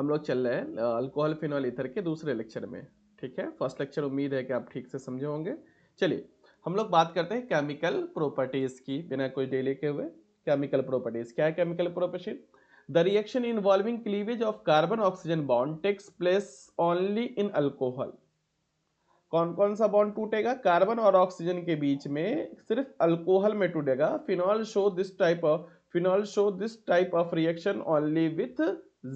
हम लोग चल रहे हैं अल्कोहल फिनॉल ईथर के दूसरे लेक्चर में। ठीक है, फर्स्ट लेक्चर उम्मीद है कि आप ठीक से समझे होंगे। चलिए हम लोग बात करते हैं केमिकल प्रॉपर्टीज की, बिना कोई डिले के हुए। केमिकल प्रॉपर्टीज क्या है? Chemical property, the reaction involving cleavage of carbon oxygen bond takes place only in alcohol. कौन कौन सा बॉन्ड टूटेगा? कार्बन और ऑक्सीजन के बीच में सिर्फ अल्कोहल में टूटेगा। Phenol show this type of reaction only with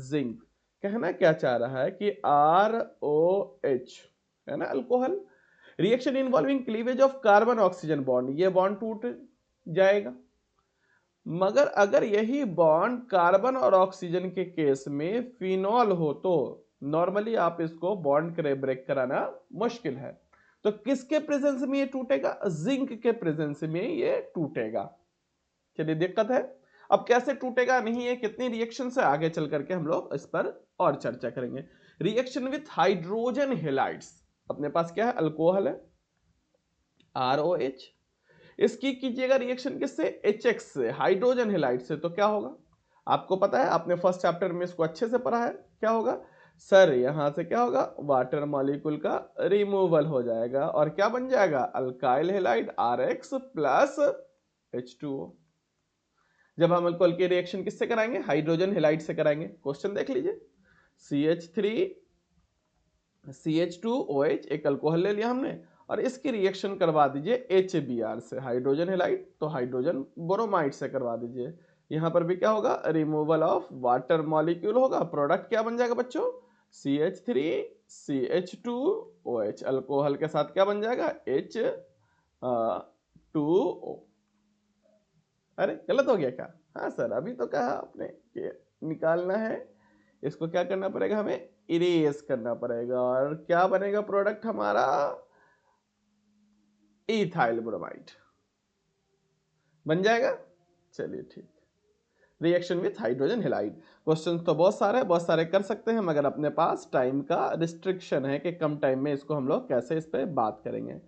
zinc. कहना क्या चाह रहा है कि ROH है ना alcohol, reaction involving cleavage of carbon oxygen bond, ये बॉन्ड टूट जाएगा। मगर अगर यही बॉन्ड कार्बन और ऑक्सीजन के केस में फिनॉल हो तो नॉर्मली आप इसको बॉन्ड ब्रेक कराना मुश्किल है। तो किसके प्रेजेंस में ये टूटेगा? जिंक के प्रेजेंस में ये टूटेगा। चलिए दिक्कत है, अब कैसे टूटेगा नहीं है, कितनी रिएक्शन से आगे चल करके हम लोग इस पर और चर्चा करेंगे। रिएक्शन विथ हाइड्रोजन हेलाइड्स, अपने पास क्या है? अल्कोहल है ROH, इसकी कीजिएगा रिएक्शन किससे? HX से, हाइड्रोजन हेलाइड से। तो क्या होगा आपको पता है, आपने फर्स्ट चैप्टर में इसको अच्छे से पढ़ा है। क्या होगा सर? यहां से क्या होगा? वाटर मॉलिक्यूल का रिमूवल हो जाएगा और क्या बन जाएगा? Alkyl halide RX plus H2O। जब हम अल्कोहल की रिएक्शन किससे कराएंगे? हाइड्रोजन हेलाइड से कराएंगे। क्वेश्चन देख लीजिए, CH3 CH2OH, एक अल्कोहल ले लिया हमने और इसकी रिएक्शन करवा दीजिए HBr से, हाइड्रोजन हेलाइड, तो हाइड्रोजन ब्रोमाइड से करवा दीजिए। यहां पर भी क्या होगा? रिमूवल ऑफ वाटर मॉलिक्यूल होगा। प्रोडक्ट क्या बन जाएगा बच्चों? CH3 CH2OH, अल्कोहल के साथ क्या बन जाएगा? H2O। अरे गलत हो गया क्या? हाँ सर, अभी तो कहा आपने कि निकालना है, इसको क्या करना पड़ेगा? हमें इरेज करना पड़ेगा। और क्या बनेगा प्रोडक्ट हमारा? इथाइल ब्रोमाइड बन जाएगा। चलिए ठीक, reaction with hydrogen halide. Question तो बहुत सारे कर सकते हैं, मगर अपने पास टाइम का रिस्ट्रिक्शन है कि कम टाइम में इसको हम लोग कैसे इस पे बात करेंगे।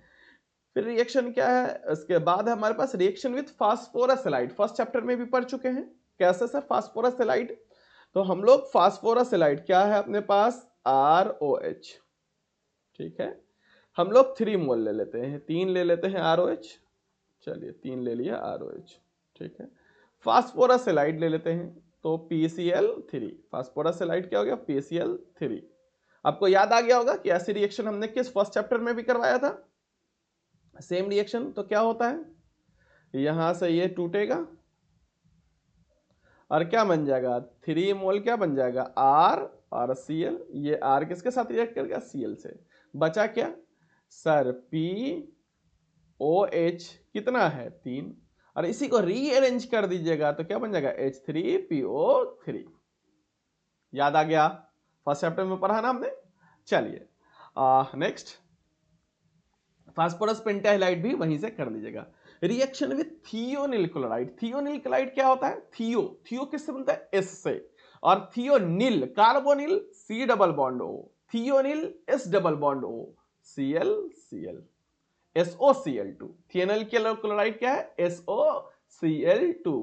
फिर रिएक्शन क्या है? इसके बाद हमारे पास reaction with phosphorus halide, first chapter में भी पढ़ चुके हैं। कैसे सर फास्फोरस हेलाइड? तो हम लोग फास्फोरस हेलाइड क्या है अपने पास? ROH। ठीक है, हम लोग 3 मोल ले लेते हैं, 3 ले लेते हैं ROH। चलिए 3 ले लिया ROH। ठीक है, फास्फोरस हेलाइड ले लेते हैं तो PCl3। फास्फोरस हेलाइड क्या हो गया? PCl3। आपको याद आ गया होगा कि ऐसी रिएक्शन हमने किस फर्स्ट चैप्टर में भी करवाया था, सेम रिएक्शन। तो क्या होता है, यहां से ये टूटेगा और क्या बन जाएगा? 3 मोल क्या बन जाएगा? R और Cl। ये R किसके साथ रिएक्ट करेगा? Cl से। बचा क्या सर? POH कितना है? 3। और इसी को रीअरेंज कर दीजिएगा तो क्या बन जाएगा? H3PO3। याद आ गया? फर्स्ट चैप्टर में पढ़ा ना हमने। चलिए नेक्स्ट, फास्फोरस पेंटाहाइलाइड भी वहीं से कर लीजिएगा। Reaction with thionyl chloride, thionyl chloride क्या होता है? थियो किससे बनता है? एस से। और thionyl, carbonyl C double bond O, thionyl S double bond O, Cl SOCl2। Thionyl chloride क्या है? SOCl2।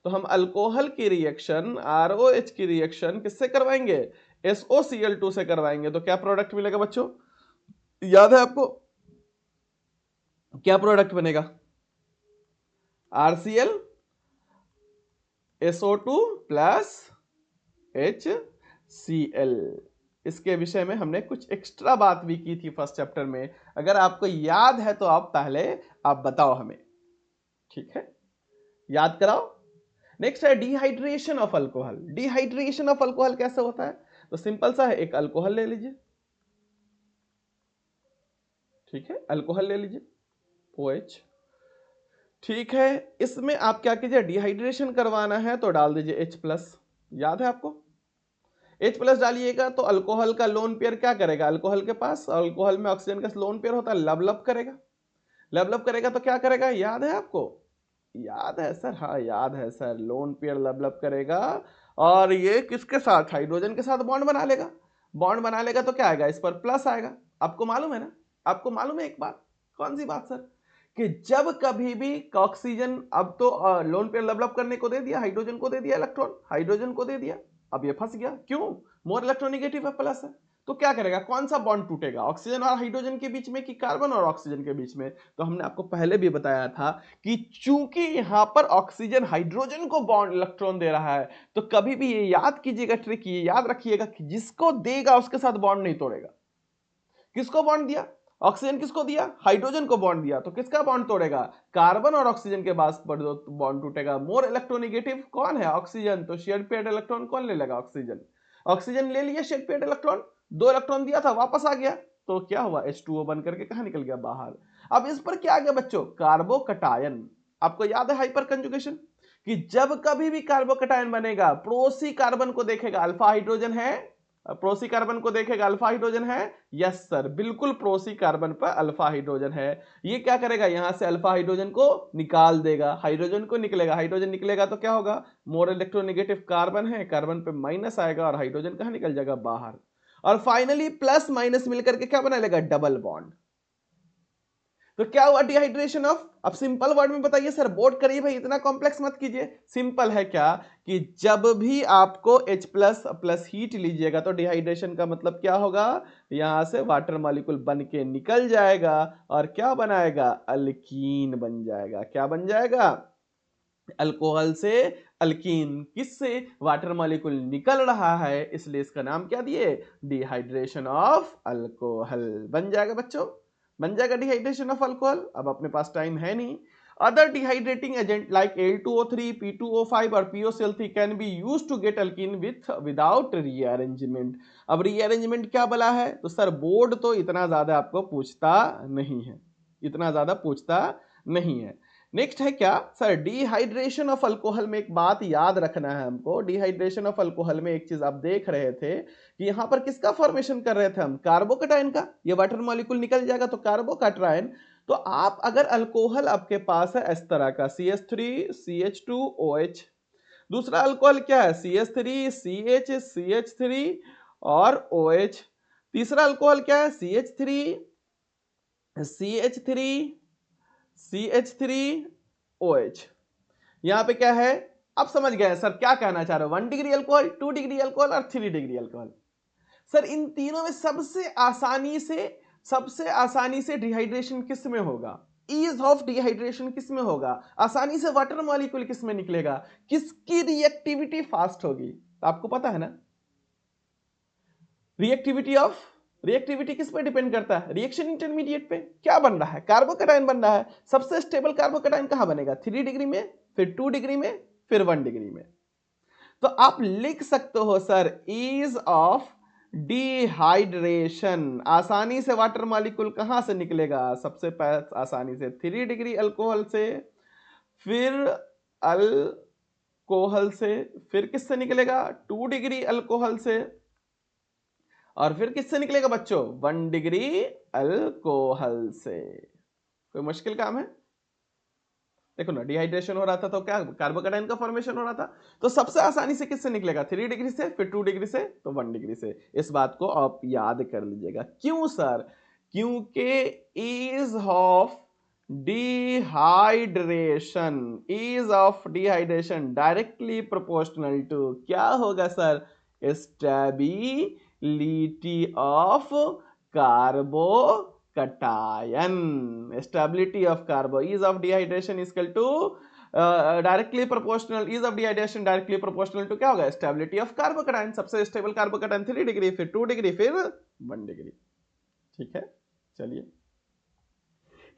तो हम अल्कोहल की रिएक्शन, ROH की रिएक्शन किससे करवाएंगे? SOCl2 से करवाएंगे। तो क्या प्रोडक्ट मिलेगा बच्चों? याद है आपको क्या प्रोडक्ट बनेगा? RCl SO2 plus HCl। इसके विषय में हमने कुछ एक्स्ट्रा बात भी की थी फर्स्ट चैप्टर में, अगर आपको याद है तो आप पहले आप बताओ हमें। ठीक है, याद कराओ। नेक्स्ट है dehydration of alcohol. Dehydration of alcohol कैसे होता है? तो सिंपल सा है, एक अल्कोहल ले लीजिए। ठीक है, अल्कोहल ले लीजिए OH। ठीक है, इसमें आप क्या कीजिए? डिहाइड्रेशन करवाना है तो डाल दीजिए H+। याद है आपको? H+ डालिएगा तो अल्कोहल का लोन पेयर क्या करेगा? अल्कोहल के पास, अल्कोहल में ऑक्सीजन का लोन पेयर होता है, लब करेगा। लब करेगा तो क्या करेगा? याद है आपको? याद है सर? हाँ याद है सर, लोन पेयर लब करेगा और ये किसके साथ? हाइड्रोजन के साथ बॉन्ड बना लेगा। बॉन्ड बना लेगा तो क्या आएगा? इस पर प्लस आएगा। आपको मालूम है ना? आपको मालूम है एक बात? कौन सी बात सर? कि जब कभी भी ऑक्सीजन, अब तो लोन पेयर लब करने को दे दिया, हाइड्रोजन को दे दिया इलेक्ट्रॉन, हाइड्रोजन को दे दिया, अब ये फंस गया, क्यों? मोर इलेक्ट्रोनेगेटिव है, प्लस है, तो क्या करेगा? कौन सा बॉन्ड टूटेगा? ऑक्सीजन और हाइड्रोजन के बीच में कि कार्बन और ऑक्सीजन के बीच में? तो हमने आपको पहले भी बताया था कि चूंकि यहां पर ऑक्सीजन हाइड्रोजन को बॉन्ड इलेक्ट्रॉन दे रहा है, तो कभी भी ये याद कीजिएगा, ट्रिक ये याद रखिएगा कि जिसको देगा उसके साथ बॉन्ड नहीं तोड़ेगा। किसको बॉन्ड दिया? ऑक्सीजन किसको दिया? हाइड्रोजन को बॉन्ड दिया, तो किसका बॉन्ड तोड़ेगा? कार्बन और ऑक्सीजन के पास बॉन्ड टूटेगा। मोर इलेक्ट्रोनेगेटिव कौन है? ऑक्सीजन, तो शेयर्ड पेयर्ड इलेक्ट्रॉन कौन ले लेगा? ऑक्सीजन। ऑक्सीजन ले लिया शेयर्ड पेयर्ड इलेक्ट्रॉन, 2 इलेक्ट्रॉन दिया था, वापस आ गया, तो क्या हुआ? H2O बन करके कहां निकल गया? बाहर। अब इस पर क्या आ गया बच्चों? कार्बोकटायन। आपको याद है हाइपर कंजुगेशन, कि जब कभी भी कार्बोकटायन बनेगा, प्रोसी कार्बन को देखेगा अल्फा हाइड्रोजन है, प्रोसी कार्बन को देखेगा अल्फा हाइड्रोजन है, यस सर, बिल्कुल प्रोसी कार्बन पर अल्फा हाइड्रोजन है। ये क्या करेगा? यहां से अल्फा हाइड्रोजन को निकाल देगा, हाइड्रोजन को निकलेगा, हाइड्रोजन निकलेगा तो क्या होगा? मोर इलेक्ट्रोनेगेटिव कार्बन है, कार्बन पे माइनस आएगा और हाइड्रोजन कहां निकल जाएगा? बाहर। और फाइनली प्लस माइनस मिलकर के क्या बना लेगा? Double bond. तो क्या हुआ? Dehydration of. अब सिंपल वर्ड में बताइए सर, बोर्ड करिए भाई, इतना कॉम्प्लेक्स मत कीजिए। सिंपल है क्या कि जब भी आपको H प्लस प्लस हीट लीजिएगा तो डिहाइड्रेशन का मतलब क्या होगा? यहां से वाटर मॉलिक्यूल बन के निकल जाएगा और क्या बनाएगा? अल्कीन बन जाएगा। क्या बन जाएगा? अल्कोहल से अल्कीन। किससे? वाटर मॉलिक्यूल निकल रहा है, इसलिए इसका नाम क्या दिए? डिहाइड्रेशन ऑफ अल्कोहल बन जाएगा बच्चों, बन जाएगा डिहाइड्रेशन ऑफ अल्कोहल। अब अपने पास टाइम है नहीं। Other dehydrating agent like Al2O3, P2O5 और POCl3 can be used to get alkene without rearrangement. अब रीअरेंजमेंट क्या बोला है? तो सर बोर्ड तो इतना ज्यादा आपको पूछता नहीं है, इतना ज्यादा पूछता नहीं है। नेक्स्ट है क्या सर? डिहाइड्रेशन ऑफ अल्कोहल में एक बात याद रखना है हमको। डिहाइड्रेशन ऑफ अल्कोहल में एक चीज आप देख रहे थे कि यहां पर किसका फॉर्मेशन कर रहे थे हम? कार्बोकटायन का। ये वाटर मॉलिक्यूल निकल जाएगा तो कार्बोकटायन। तो आप अगर अल्कोहल आपके पास है इस तरह का CH3 CH2OH, दूसरा अल्कोहल क्या है? CH3 CH CH3 और OH, तीसरा अल्कोहल क्या है? CH3 CH3 CH3OH। यहां पे क्या है? आप समझ गए सर क्या कहना चाह रहे हो? 1 डिग्री अल्कोहल, 2 डिग्री अल्कोहल और 3 डिग्री अल्कोहल। सर इन तीनों में सबसे आसानी से डिहाइड्रेशन किस में होगा? ईज ऑफ डिहाइड्रेशन किस में होगा? आसानी से वाटर मॉलिक्यूल किस में निकलेगा? किसकी रिएक्टिविटी फास्ट होगी? आपको पता है ना? रिएक्टिविटी किस पे डिपेंड करता है? रिएक्शन इंटरमीडिएट पे। क्या बन रहा है? कार्बोकटायन बन रहा है। सबसे स्टेबल कार्बोकटायन कहां बनेगा? 3 डिग्री में, फिर 2 डिग्री में, फिर 1 डिग्री में। तो आप लिख सकते हो सर, ईज ऑफ डिहाइड्रेशन, आसानी से वाटर मॉलिक्यूल कहां से निकलेगा? सबसे आसानी से 3 डिग्री अल्कोहल से, फिर अल्कोहल से, फिर किससे निकलेगा? 2 डिग्री अल्कोहल से, और फिर किससे निकलेगा बच्चों? 1 डिग्री अल्कोहल से। कोई मुश्किल काम है? देखो ना, डिहाइड्रेशन हो रहा था तो क्या कार्बोकटायन का फॉर्मेशन हो रहा था, तो सबसे आसानी से किससे निकलेगा? 3 डिग्री से, फिर 2 डिग्री से, तो 1 डिग्री से। इस बात को आप याद कर लीजिएगा। क्यों सर? क्योंकि ease of dehydration directly proportional to क्या होगा sir? Stability of carbocation. Stability of carbo, ease of dehydration is equal to directly proportional, ease of dehydration directly proportional to क्या होगा? Stability of carbocation. सबसे stable carbocation 3 degree, फिर 2 degree, फिर 1 degree. ठीक है, चलिए।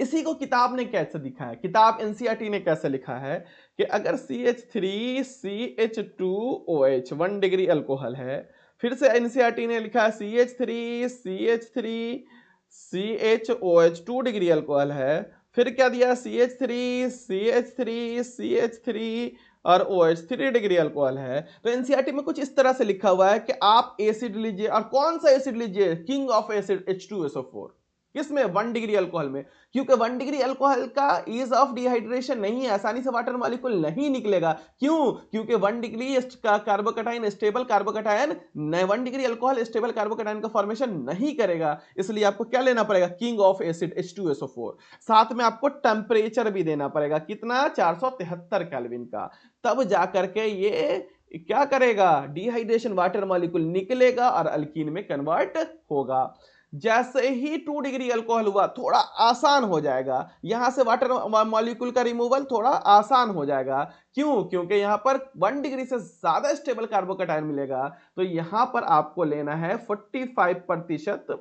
इसी को किताब ने कैसे लिखा है? किताब एनसीईआरटी ने कैसे लिखा है कि अगर CH3 CH2OH 1 डिग्री अल्कोहल है, फिर से एनसीईआरटी ने लिखा है CH3 CH3CHOH 2 डिग्री अल्कोहल है, फिर क्या दिया? CH3 और OH 3 डिग्री अल्कोहल है। तो एनसीईआरटी में कुछ इस तरह से लिखा हुआ है कि आप एसिड लीजिए, और कौन सा एसिड लीजिए? King of acid H2SO4। किसमें? 1 डिग्री अल्कोहल में। क्योंकि 1 डिग्री अल्कोहल का ईज ऑफ डिहाइड्रेशन नहीं है, आसानी से वाटर मॉलिक्यूल नहीं निकलेगा। क्यों? क्योंकि 1 डिग्री का carbocation stable carbocation, 1 degree alcohol stable carbocation का फॉर्मेशन नहीं करेगा। इसलिए आपको क्या लेना पड़ेगा? King of acid H2SO4। साथ में आपको टेम्परेचर भी देना पड़ेगा, कितना? 473 केल्विन का। तब जाकर के ये क्या करेगा, डिहाइड्रेशन वाटर मॉलिक्यूल निकलेगा और अल्कीन में कन्वर्ट होगा। जैसे ही 2 डिग्री अल्कोहल हुआ थोड़ा आसान हो जाएगा, यहां से वाटर मॉलिक्यूल का रिमूवल थोड़ा आसान हो जाएगा। क्यों? क्योंकि यहां पर 1 डिग्री से ज्यादा स्टेबल कार्बोकैटायन मिलेगा। तो यहां पर आपको लेना है 45%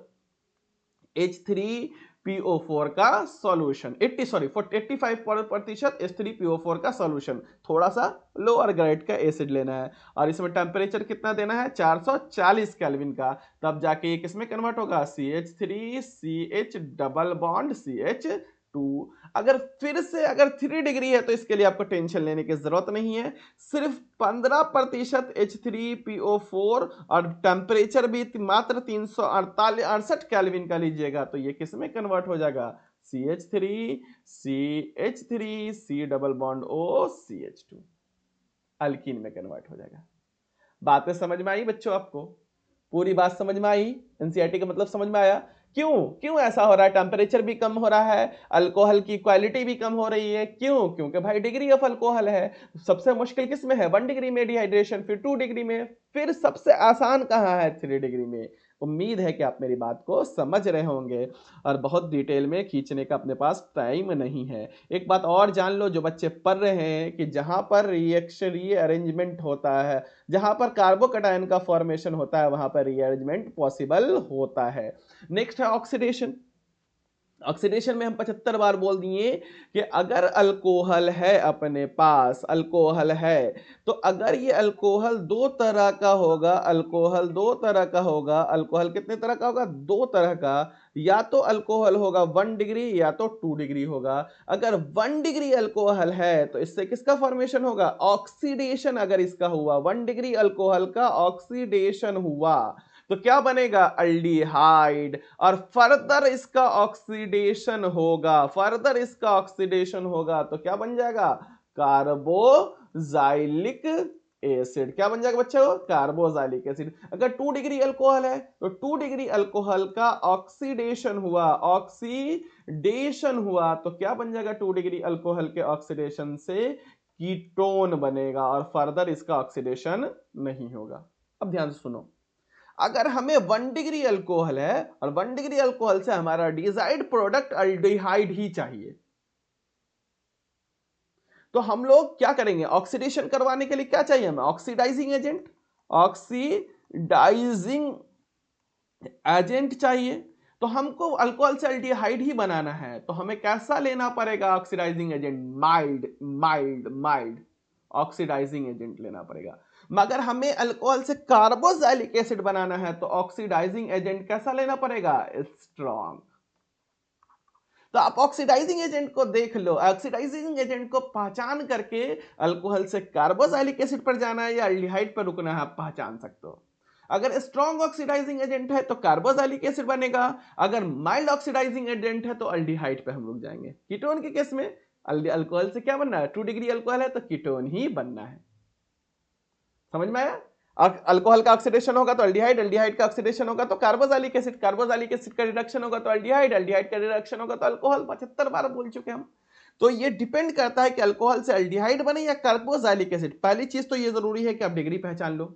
H3PO4 का सॉल्यूशन, 85% H3PO4 का सॉल्यूशन, थोड़ा सा लोअर ग्रेड का एसिड लेना है और इसमें टेम्परेचर कितना देना है, 440 केल्विन का। तब जाके ये किसमें कन्वर्ट होगा, CH3 CH double bond CH2। अगर फिर से अगर 3 डिग्री है तो इसके लिए आपको टेंशन लेने की जरूरत नहीं है, सिर्फ 15% H3PO4 और टेम्परेचर भी मात्र 368 केल्विन का लीजिएगा तो ये किस में कन्वर्ट हो जाएगा, CH3 CH3 C double bond O CH2, alkyne में कन्वर्ट हो जाएगा। बातें समझ में आई बच्चों? आपको पूरी बात समझ में आई? एनसीईआरटी का मतलब समझ में आया? क्यों क्यों ऐसा हो रहा है, टेम्परेचर भी कम हो रहा है, अल्कोहल की क्वालिटी भी कम हो रही है? क्यों? क्योंकि भाई डिग्री ऑफ अल्कोहल है। सबसे मुश्किल किस में है, 1 डिग्री में डिहाइड्रेशन, फिर 2 डिग्री में, फिर सबसे आसान कहां है, 3 डिग्री में। उम्मीद है कि आप मेरी बात को समझ रहे होंगे और बहुत डिटेल में खींचने का अपने पास टाइम नहीं है। एक बात और जान लो जो बच्चे पढ़ रहे हैं कि जहां पर रिएक्शन रीअरेंजमेंट होता है, जहां पर कार्बोकैटायन का फॉर्मेशन होता है, वहां पर रीअरेंजमेंट पॉसिबल होता है। नेक्स्ट है ऑक्सीडेशन। ऑक्सीडेशन में हम 75 बार बोल दिए कि अगर अल्कोहल है अपने पास, अल्कोहल है तो अगर ये अल्कोहल दो तरह का होगा, अल्कोहल दो तरह का होगा, अल्कोहल कितने तरह का होगा, दो तरह का, या तो अल्कोहल होगा 1 डिग्री या तो 2 डिग्री होगा। अगर 1 डिग्री अल्कोहल है तो इससे किसका फॉर्मेशन होगा, ऑक्सीडेशन। अगर इसका हुआ 1 डिग्री अल्कोहल का ऑक्सीडेशन हुआ तो क्या बनेगा, अल्डिहाइड। और फर्दर इसका ऑक्सीडेशन होगा, फर्दर इसका ऑक्सीडेशन होगा तो क्या बन जाएगा, कार्बोजाइलिक एसिड। क्या बन जाएगा बच्चों, कार्बोजाइलिक एसिड। अगर 2 डिग्री अल्कोहल है तो 2 डिग्री अल्कोहल का ऑक्सीडेशन हुआ, ऑक्सीडेशन हुआ तो क्या बन जाएगा, 2 डिग्री अल्कोहल के ऑक्सीडेशन से कीटोन बनेगा और फर्दर इसका ऑक्सीडेशन नहीं होगा। अब ध्यान से सुनो, अगर हमें 1 डिग्री अल्कोहल है और 1 डिग्री अल्कोहल से हमारा डिजायर्ड प्रोडक्ट अल्डिहाइड ही चाहिए तो हम लोग क्या करेंगे, ऑक्सीडेशन करवाने के लिए क्या चाहिए हमें, ऑक्सीडाइजिंग एजेंट, ऑक्सीडाइजिंग एजेंट चाहिए। तो हमको अल्कोहल से अल्डिहाइड ही बनाना है तो हमें कैसा लेना पड़ेगा, oxidising agent, mild mild mild oxidising agent लेना पड़ेगा। मगर हमें अल्कोहल से कार्बोजाइलिक एसिड बनाना है तो ऑक्सीडाइजिंग एजेंट कैसा लेना पड़ेगा, स्ट्रॉन्ग। तो आप ऑक्सीडाइजिंग एजेंट को देख लो, ऑक्सीडाइजिंग एजेंट को पहचान करके अल्कोहल से कार्बोजाइलिक एसिड पर जाना है या अल्डिहाइड पर रुकना है आप पहचान सकते हो। अगर स्ट्रॉन्ग ऑक्सीडाइजिंग एजेंट है तो कार्बोजाइलिक एसिड बनेगा, अगर माइल्ड ऑक्सीडाइजिंग एजेंट है तो अल्डिहाइड पे हम लोग जाएंगे। कीटोन के केस में अल्कोहल से क्या बनना है, 2 डिग्री अल्कोहल है तो कीटोन ही बनना है। समझ में आया? अल्कोहल का ऑक्सीडेशन होगा तो अल्डिहाइड, अल्डिहाइड का ऑक्सीडेशन होगा तो कार्बोजाइलिक एसिड, कार्बोजाइलिक एसिड का रिडक्शन होगा तो अल्डिहाइड, अल्डिहाइड का रिडक्शन होगा तो अल्कोहल। 75 बार बोल चुके हम। तो ये डिपेंड करता है कि अल्कोहल से अल्डिहाइड बने या कार्बोजाइलिक एसिड। पहली चीज तो ये जरूरी है कि आप डिग्री पहचान लो।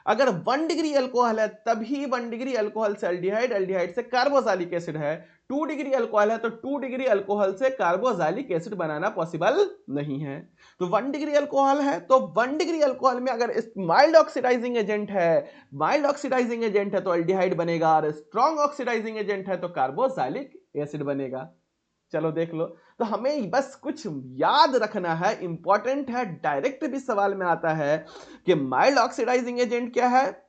अगर 1 डिग्री अल्कोहल है तभी 1 डिग्री अल्कोहल से अल्डिहाइड, अल्डिहाइड से कार्बोजाइलिक एसिड है। 2 डिग्री अल्कोहल है तो 2 डिग्री अल्कोहल से कार्बोजाइलिक एसिड बनाना पॉसिबल नहीं है। तो 1 डिग्री अल्कोहल है तो 1 डिग्री अल्कोहल में अगर माइल्ड ऑक्सीडाइजिंग एजेंट है, माइल्ड ऑक्सीडाइजिंग एजेंट है तो अल्डिहाइड बनेगा, और स्ट्रॉन्ग ऑक्सीडाइजिंग एजेंट है तो कार्बोजाइलिक एसिड बनेगा। चलो देख लो। तो हमें बस कुछ याद रखना है, इंपॉर्टेंट है, डायरेक्ट भी सवाल में आता है कि माइल्ड ऑक्सीडाइजिंग एजेंट क्या है,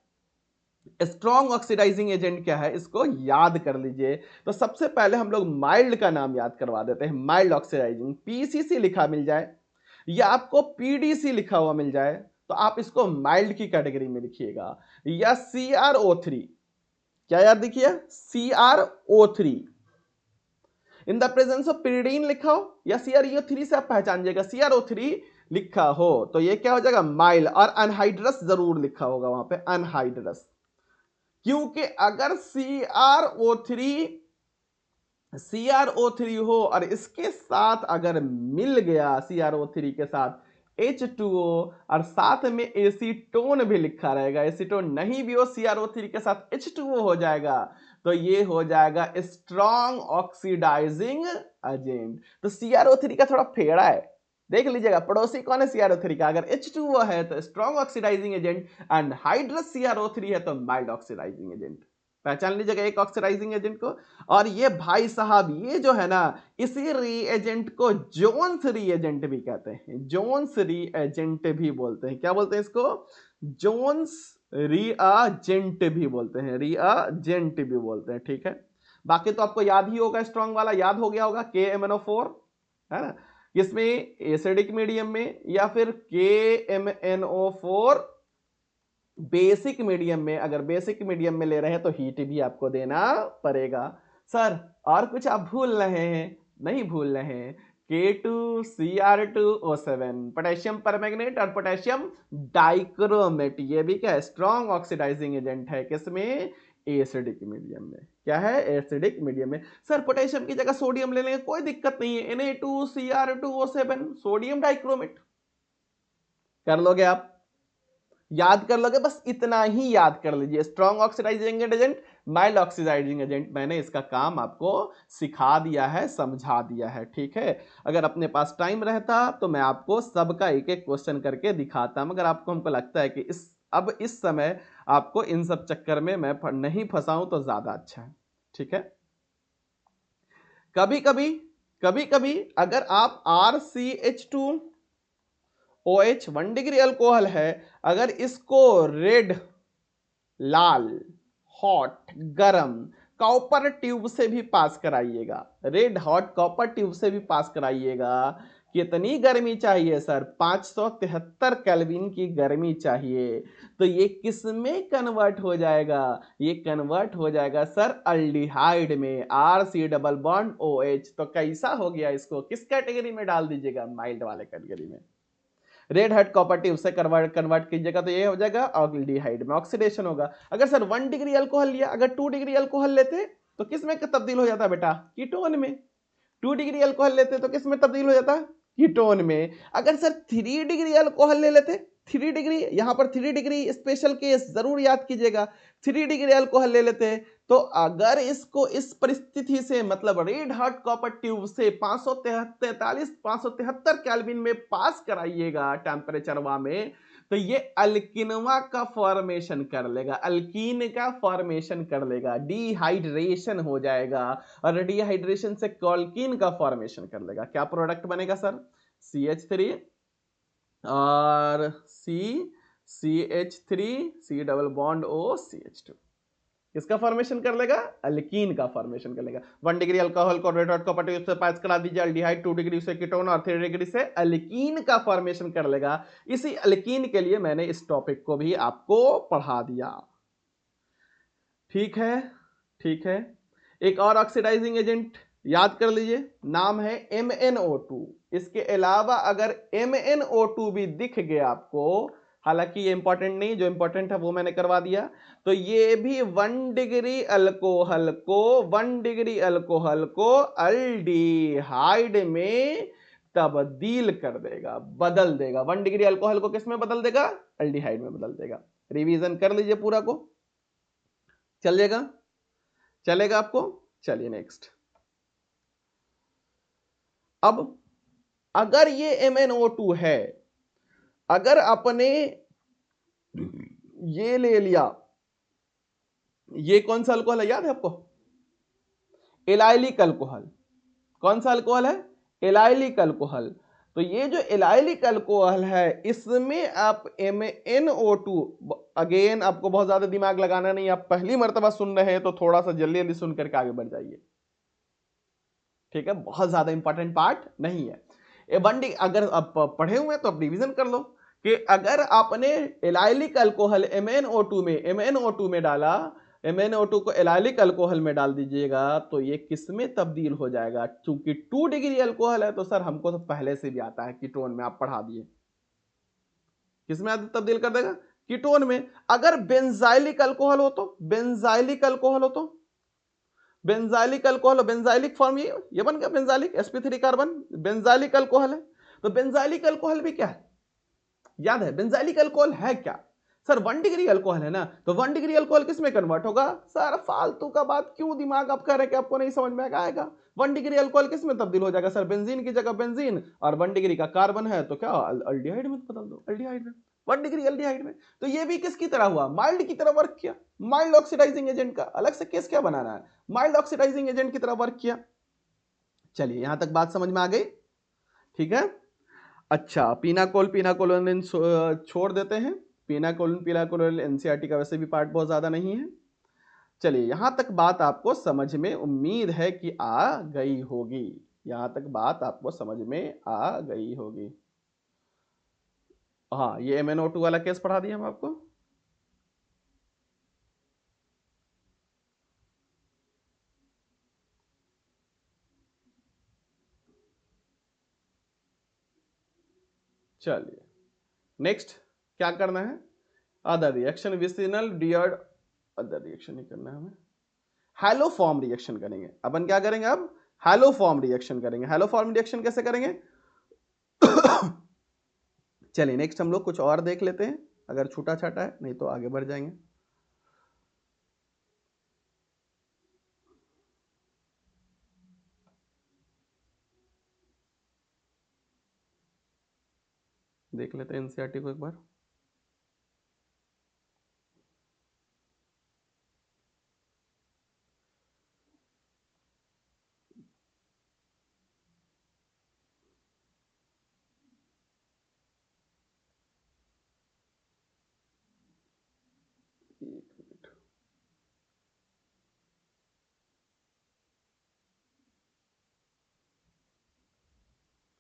स्ट्रॉन्ग ऑक्सीडाइजिंग एजेंट क्या है, इसको याद कर लीजिए। तो सबसे पहले हम लोग माइल्ड का नाम याद करवा देते हैं। माइल्ड ऑक्सीडाइजिंग, पीसीसी लिखा मिल जाए या आपको पीडीसी लिखा हुआ मिल जाए तो आप इसको माइल्ड की कैटेगरी में लिखिएगा, या CrO3, क्या याद देखिए, CrO3 in the presence of pyridine लिखा हो या CrO3 से आप पहचान जाएगा, CrO3 लिखा हो तो ये क्या हो जाएगा, माइल्ड। और अनहाइड्रस जरूर लिखा होगा वहां पे, अनहाइड्रस, क्योंकि अगर CrO3 हो और इसके साथ अगर मिल गया, CrO3 के साथ H2O और साथ में एसीटोन भी लिखा रहेगा, एसीटोन नहीं भी हो CrO3 के साथ H2O हो जाएगा, तो ये हो जाएगा स्ट्रॉन्ग ऑक्सीडाइजिंग एजेंट। तो CrO3 का थोड़ा फेड़ा है, देख लीजिएगा पड़ोसी कौन है CrO3 का, अगर H2O है तो strong oxidising agent and hydrous CrO3 है तो माइल्ड ऑक्सीडाइजिंग एजेंट। पहचान लीजिएगा एक ऑक्सीडाइजिंग एजेंट को। और ये भाई साहब ये जो है ना, इसी रीएजेंट को जोन्स रीएजेंट भी कहते हैं, जोन्स रीएजेंट भी बोलते हैं। क्या बोलते हैं इसको? जोन्स रीएजेंट भी बोलते हैं, रीएजेंट भी बोलते हैं। ठीक है, बाकी तो आपको याद ही होगा, स्ट्रॉन्ग वाला याद हो गया होगा, KMnO4 है ना, इसमें एसिडिक मीडियम में, या फिर KMnO4 बेसिक मीडियम में। अगर बेसिक मीडियम में ले रहे हैं तो हीट भी आपको देना पड़ेगा। सर और कुछ आप भूल रहे हैं? नहीं भूल रहे हैं, K2Cr2O7 पोटेशियम परमैंगनेट और पोटेशियम डाइक्रोमेट, ये भी क्या है? स्ट्रॉन्ग ऑक्सीडाइजिंग एजेंट है। किसमें? एसिडिक मीडियम में। क्या है? एसिडिक मीडियम में। सर पोटेशियम की जगह सोडियम ले लेंगे, कोई दिक्कत नहीं है, Na2Cr2O7 सोडियम डाइक्रोमेट कर लोगे आप, याद कर लोगे, बस इतना ही याद कर लीजिए। Strong oxidising agent, mild oxidising agent, मैंने इसका काम आपको सिखा दिया है, समझा दिया है। ठीक है, अगर अपने पास टाइम रहता तो मैं आपको सबका एक एक क्वेश्चन करके दिखाता, मगर आपको हमको लगता है कि इस समय आपको इन सब चक्कर में मैं नहीं फंसाऊं तो ज्यादा अच्छा है। ठीक है, कभी कभी अगर आप RCH2OH 1 डिग्री अल्कोहल है, अगर इसको रेड, लाल, हॉट, गरम कॉपर ट्यूब से भी पास कराइएगा, रेड हॉट कॉपर ट्यूब से भी पास कराइएगा, कितनी गर्मी चाहिए सर? 573 केल्विन की गर्मी चाहिए। तो ये किस में कन्वर्ट हो जाएगा? ये कन्वर्ट हो जाएगा सर अल्डिहाइड में, RC डबल बॉन्ड OH। तो कैसा हो गया? इसको किस कैटेगरी में डाल दीजिएगा? माइल्ड वाले कैटेगरी में। रेड हॉट कॉपर ट्यूब से कन्वर्ट कीजिएगा तो ये हो जाएगा ऑल्डिहाइड में, ऑक्सीडेशन होगा। अगर सर 1 डिग्री अल्कोहल लिया, अगर 2 डिग्री अल्कोहल लेते तो किस में तब्दील हो जाता बेटा? कीटोन में। 2 डिग्री अल्कोहल लेते तो किस में तब्दील हो जाता? कीटोन में। अगर सर 3 डिग्री अल्कोहल ले लेते, 3 डिग्री, यहां पर 3 डिग्री स्पेशल केस जरूर याद कीजिएगा, 3 डिग्री अल्कोहल ले लेते, तो अगर इसको इस परिस्थिति से, मतलब रेड हॉट कॉपर ट्यूब से 573 केल्विन में पास कराइएगा टेम्परेचर में, तो ये अल्किनवा का फॉर्मेशन कर लेगा, अल्कीन का फॉर्मेशन कर लेगा, डिहाइड्रेशन हो जाएगा, और डिहाइड्रेशन से कॉल्कीन का फॉर्मेशन कर लेगा। क्या प्रोडक्ट बनेगा सर? CH3 और CH3, C double bond O CH2, किसका फॉर्मेशन कर लेगा? अल्कीन का फॉर्मेशन कर लेगा। 1 डिग्री अल्कोहल को रेड हॉट कॉपर ट्यूब से पास करा दीजिए, अल्डिहाइड, 2 डिग्री से कीटोन और 3 डिग्री से अल्कीन का फॉर्मेशन कर लेगा। इसी अल्कीन के लिए मैंने इस टॉपिक को भी आपको पढ़ा दिया। ठीक है, ठीक है, एक और ऑक्सीडाइजिंग एजेंट याद कर लीजिए, नाम है MnO2। इसके अलावा अगर MnO2 भी दिख गया आपको, हालांकि ये इंपॉर्टेंट नहीं, जो इंपॉर्टेंट है वो मैंने करवा दिया, तो ये भी 1 डिग्री अल्कोहल को अल्डिहाइड में तब्दील कर देगा, बदल देगा। 1 डिग्री अल्कोहल को किस में बदल देगा? अल्डिहाइड में बदल देगा। रिवीजन कर लीजिए पूरा को, चलेगा? चलेगा आपको? चलिए नेक्स्ट। अब अगर ये MnO2 है, अगर आपने ये ले लिया, ये कौन सा अल्कोहल है याद है आपको? Allylic alcohol. कौन सा अल्कोहल है? Allylic alcohol. तो ये जो एलाइलिक अल्कोहल है, इसमें आप MnO2, अगेन आपको बहुत ज्यादा दिमाग लगाना नहीं, आप पहली मर्तबा सुन रहे हैं तो थोड़ा सा जल्दी जल्दी सुन करके आगे बढ़ जाइए। ठीक है, बहुत ज्यादा इंपॉर्टेंट पार्ट नहीं है। अगर आप पढ़े हुए हैं तो आप रिवीजन कर लो कि अगर आपने एलाइलिक अल्कोहल MnO2 में डाला, MnO2 को एलाइलिक अल्कोहल में डाल दीजिएगा, तो ये किस में तब्दील हो जाएगा? चूंकि 2 डिग्री अल्कोहल है तो सर हमको तो पहले से भी आता है, कीटोन में, आप पढ़ा दिए। किस में तब्दील कर देगा? कीटोन में। अगर बेंजाइलिक अल्कोहल हो तो, बेंजाइलिक अल्कोहल, बेंजाइलिक फॉर्म ये बन गया benzylic, sp3 carbon benzylic alcohol है। तो बेंजाइलिक अल्कोहल भी क्या है? याद है बेंजाइलिक अल्कोहल है क्या सर 1 डिग्री अल्कोहल है ना, तो 1 डिग्री अल्कोहल किस में कन्वर्ट होगा सर, फालतू का बात क्यों दिमाग आप कह रहे हैं कि आपको नहीं समझ में आएगा। 1 डिग्री अल्कोहल किस में तब्दील हो जाएगा सर, बेंजीन की जगह बेंजीन, और 1 डिग्री का कार्बन है तो क्या अल्डिहाइड में बदल दो, अल्डिहाइड में 1 डिग्री अल्डिहाइड में। तो ये भी किसकी तरह हुआ, माइल्ड की तरह वर्क किया, माइल्ड ऑक्सीडाइजिंग एजेंट का अलग से केस क्या बनाना है, माइल्ड ऑक्सीडाइजिंग एजेंट की तरह वर्क किया। चलिए यहां तक बात समझ में आ गई, ठीक है। अच्छा पीनाकोल छोड़ देते हैं, पीनाकोल एनसीईआरटी का वैसे भी पार्ट बहुत ज्यादा नहीं है। चलिए यहां तक बात आपको समझ में उम्मीद है कि आ गई होगी, यहां तक बात आपको समझ में आ गई होगी। हाँ ये MnO2 वाला केस पढ़ा दिया हम आपको। चलिए नेक्स्ट क्या करना है, अदर रिएक्शन विसिनल डियर्ड, अदर रिएक्शन नहीं करना है हमें, हैलोफॉर्म रिएक्शन करेंगे। अपन क्या करेंगे अब, हैलोफॉर्म रिएक्शन करेंगे। हैलोफॉर्म रिएक्शन कैसे करेंगे चलिए नेक्स्ट हम लोग कुछ और देख लेते हैं, अगर छूटा छाटा है, नहीं तो आगे बढ़ जाएंगे। देख लेते हैं एनसीईआरटी को एक बार।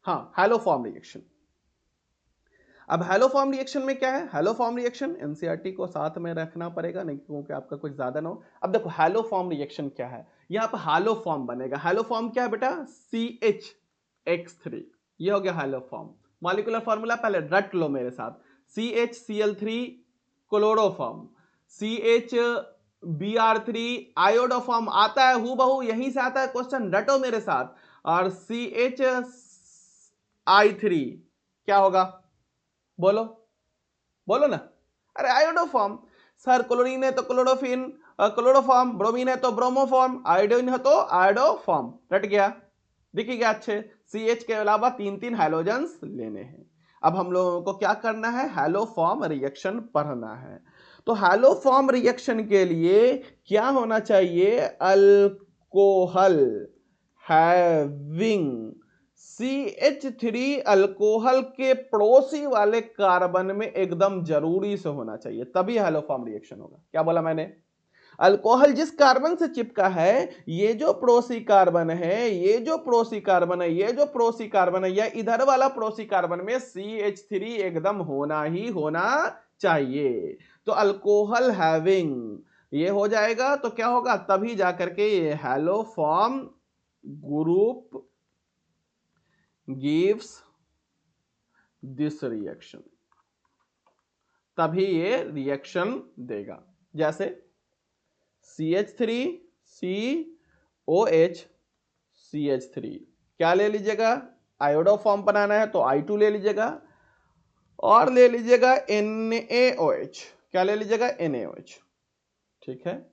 हाँ हैलोफॉर्म रिएक्शन। अब हैलोफॉर्म रिएक्शन में क्या है, हैलोफॉर्म रिएक्शन एनसीईआरटी को साथ में रखना पड़ेगा, नहीं क्योंकि आपका कुछ ज्यादा ना हो। अब देखो हैलोफॉर्म रिएक्शन क्या है, यहाँ पर हैलोफॉर्म बनेगा। हैलोफॉर्म क्या है बेटा, CHX3, ये हो गया हैलोफॉर्म। मॉलिक्यूलर फॉर्मूला पहले रट लो मेरे साथ, CHCl3 क्लोरोफॉर्म, CHBr3 आयोडोफॉर्म, आता है हूबहू यहीं से आता है क्वेश्चन, रटो मेरे साथ। और CHI3 क्या होगा, बोलो बोलो ना, अरे आयोडोफॉर्म। सर क्लोरीन है तो क्लोरोफिन, क्लोरोफॉर्म, ब्रोमीन है तो ब्रोमोफॉर्म, आयोडीन है तो आयोडोफॉर्म, रट गया, दिखी गया अच्छे। CH के अलावा 3 हाइड्रोजन्स लेने हैं। अब हम लोगों को क्या करना है, हैलोफॉर्म रिएक्शन पढ़ना है। तो हैलोफॉर्म रिएक्शन के लिए क्या होना चाहिए, अल्कोहल हैविंग CH3 अल्कोहल के पड़ोसी वाले कार्बन में एकदम जरूरी से होना चाहिए, तभी हैलोफॉर्म रिएक्शन होगा। क्या बोला मैंने, अल्कोहल जिस कार्बन से चिपका है, ये जो पड़ोसी कार्बन है, ये जो पड़ोसी कार्बन है, ये जो पड़ोसी कार्बन है, या इधर वाला पड़ोसी कार्बन में CH3 एकदम होना ही होना चाहिए। तो अल्कोहल हैविंग ये हो जाएगा तो क्या होगा, तभी जाकर के ये haloform group gives this reaction, तभी ये रिएक्शन देगा। जैसे CH3 COH CH3 क्या ले लीजिएगा, आयोडो फॉर्म बनाना है तो I2 ले लीजिएगा, और ले लीजिएगा NaOH, क्या ले लीजिएगा NaOH, ठीक है।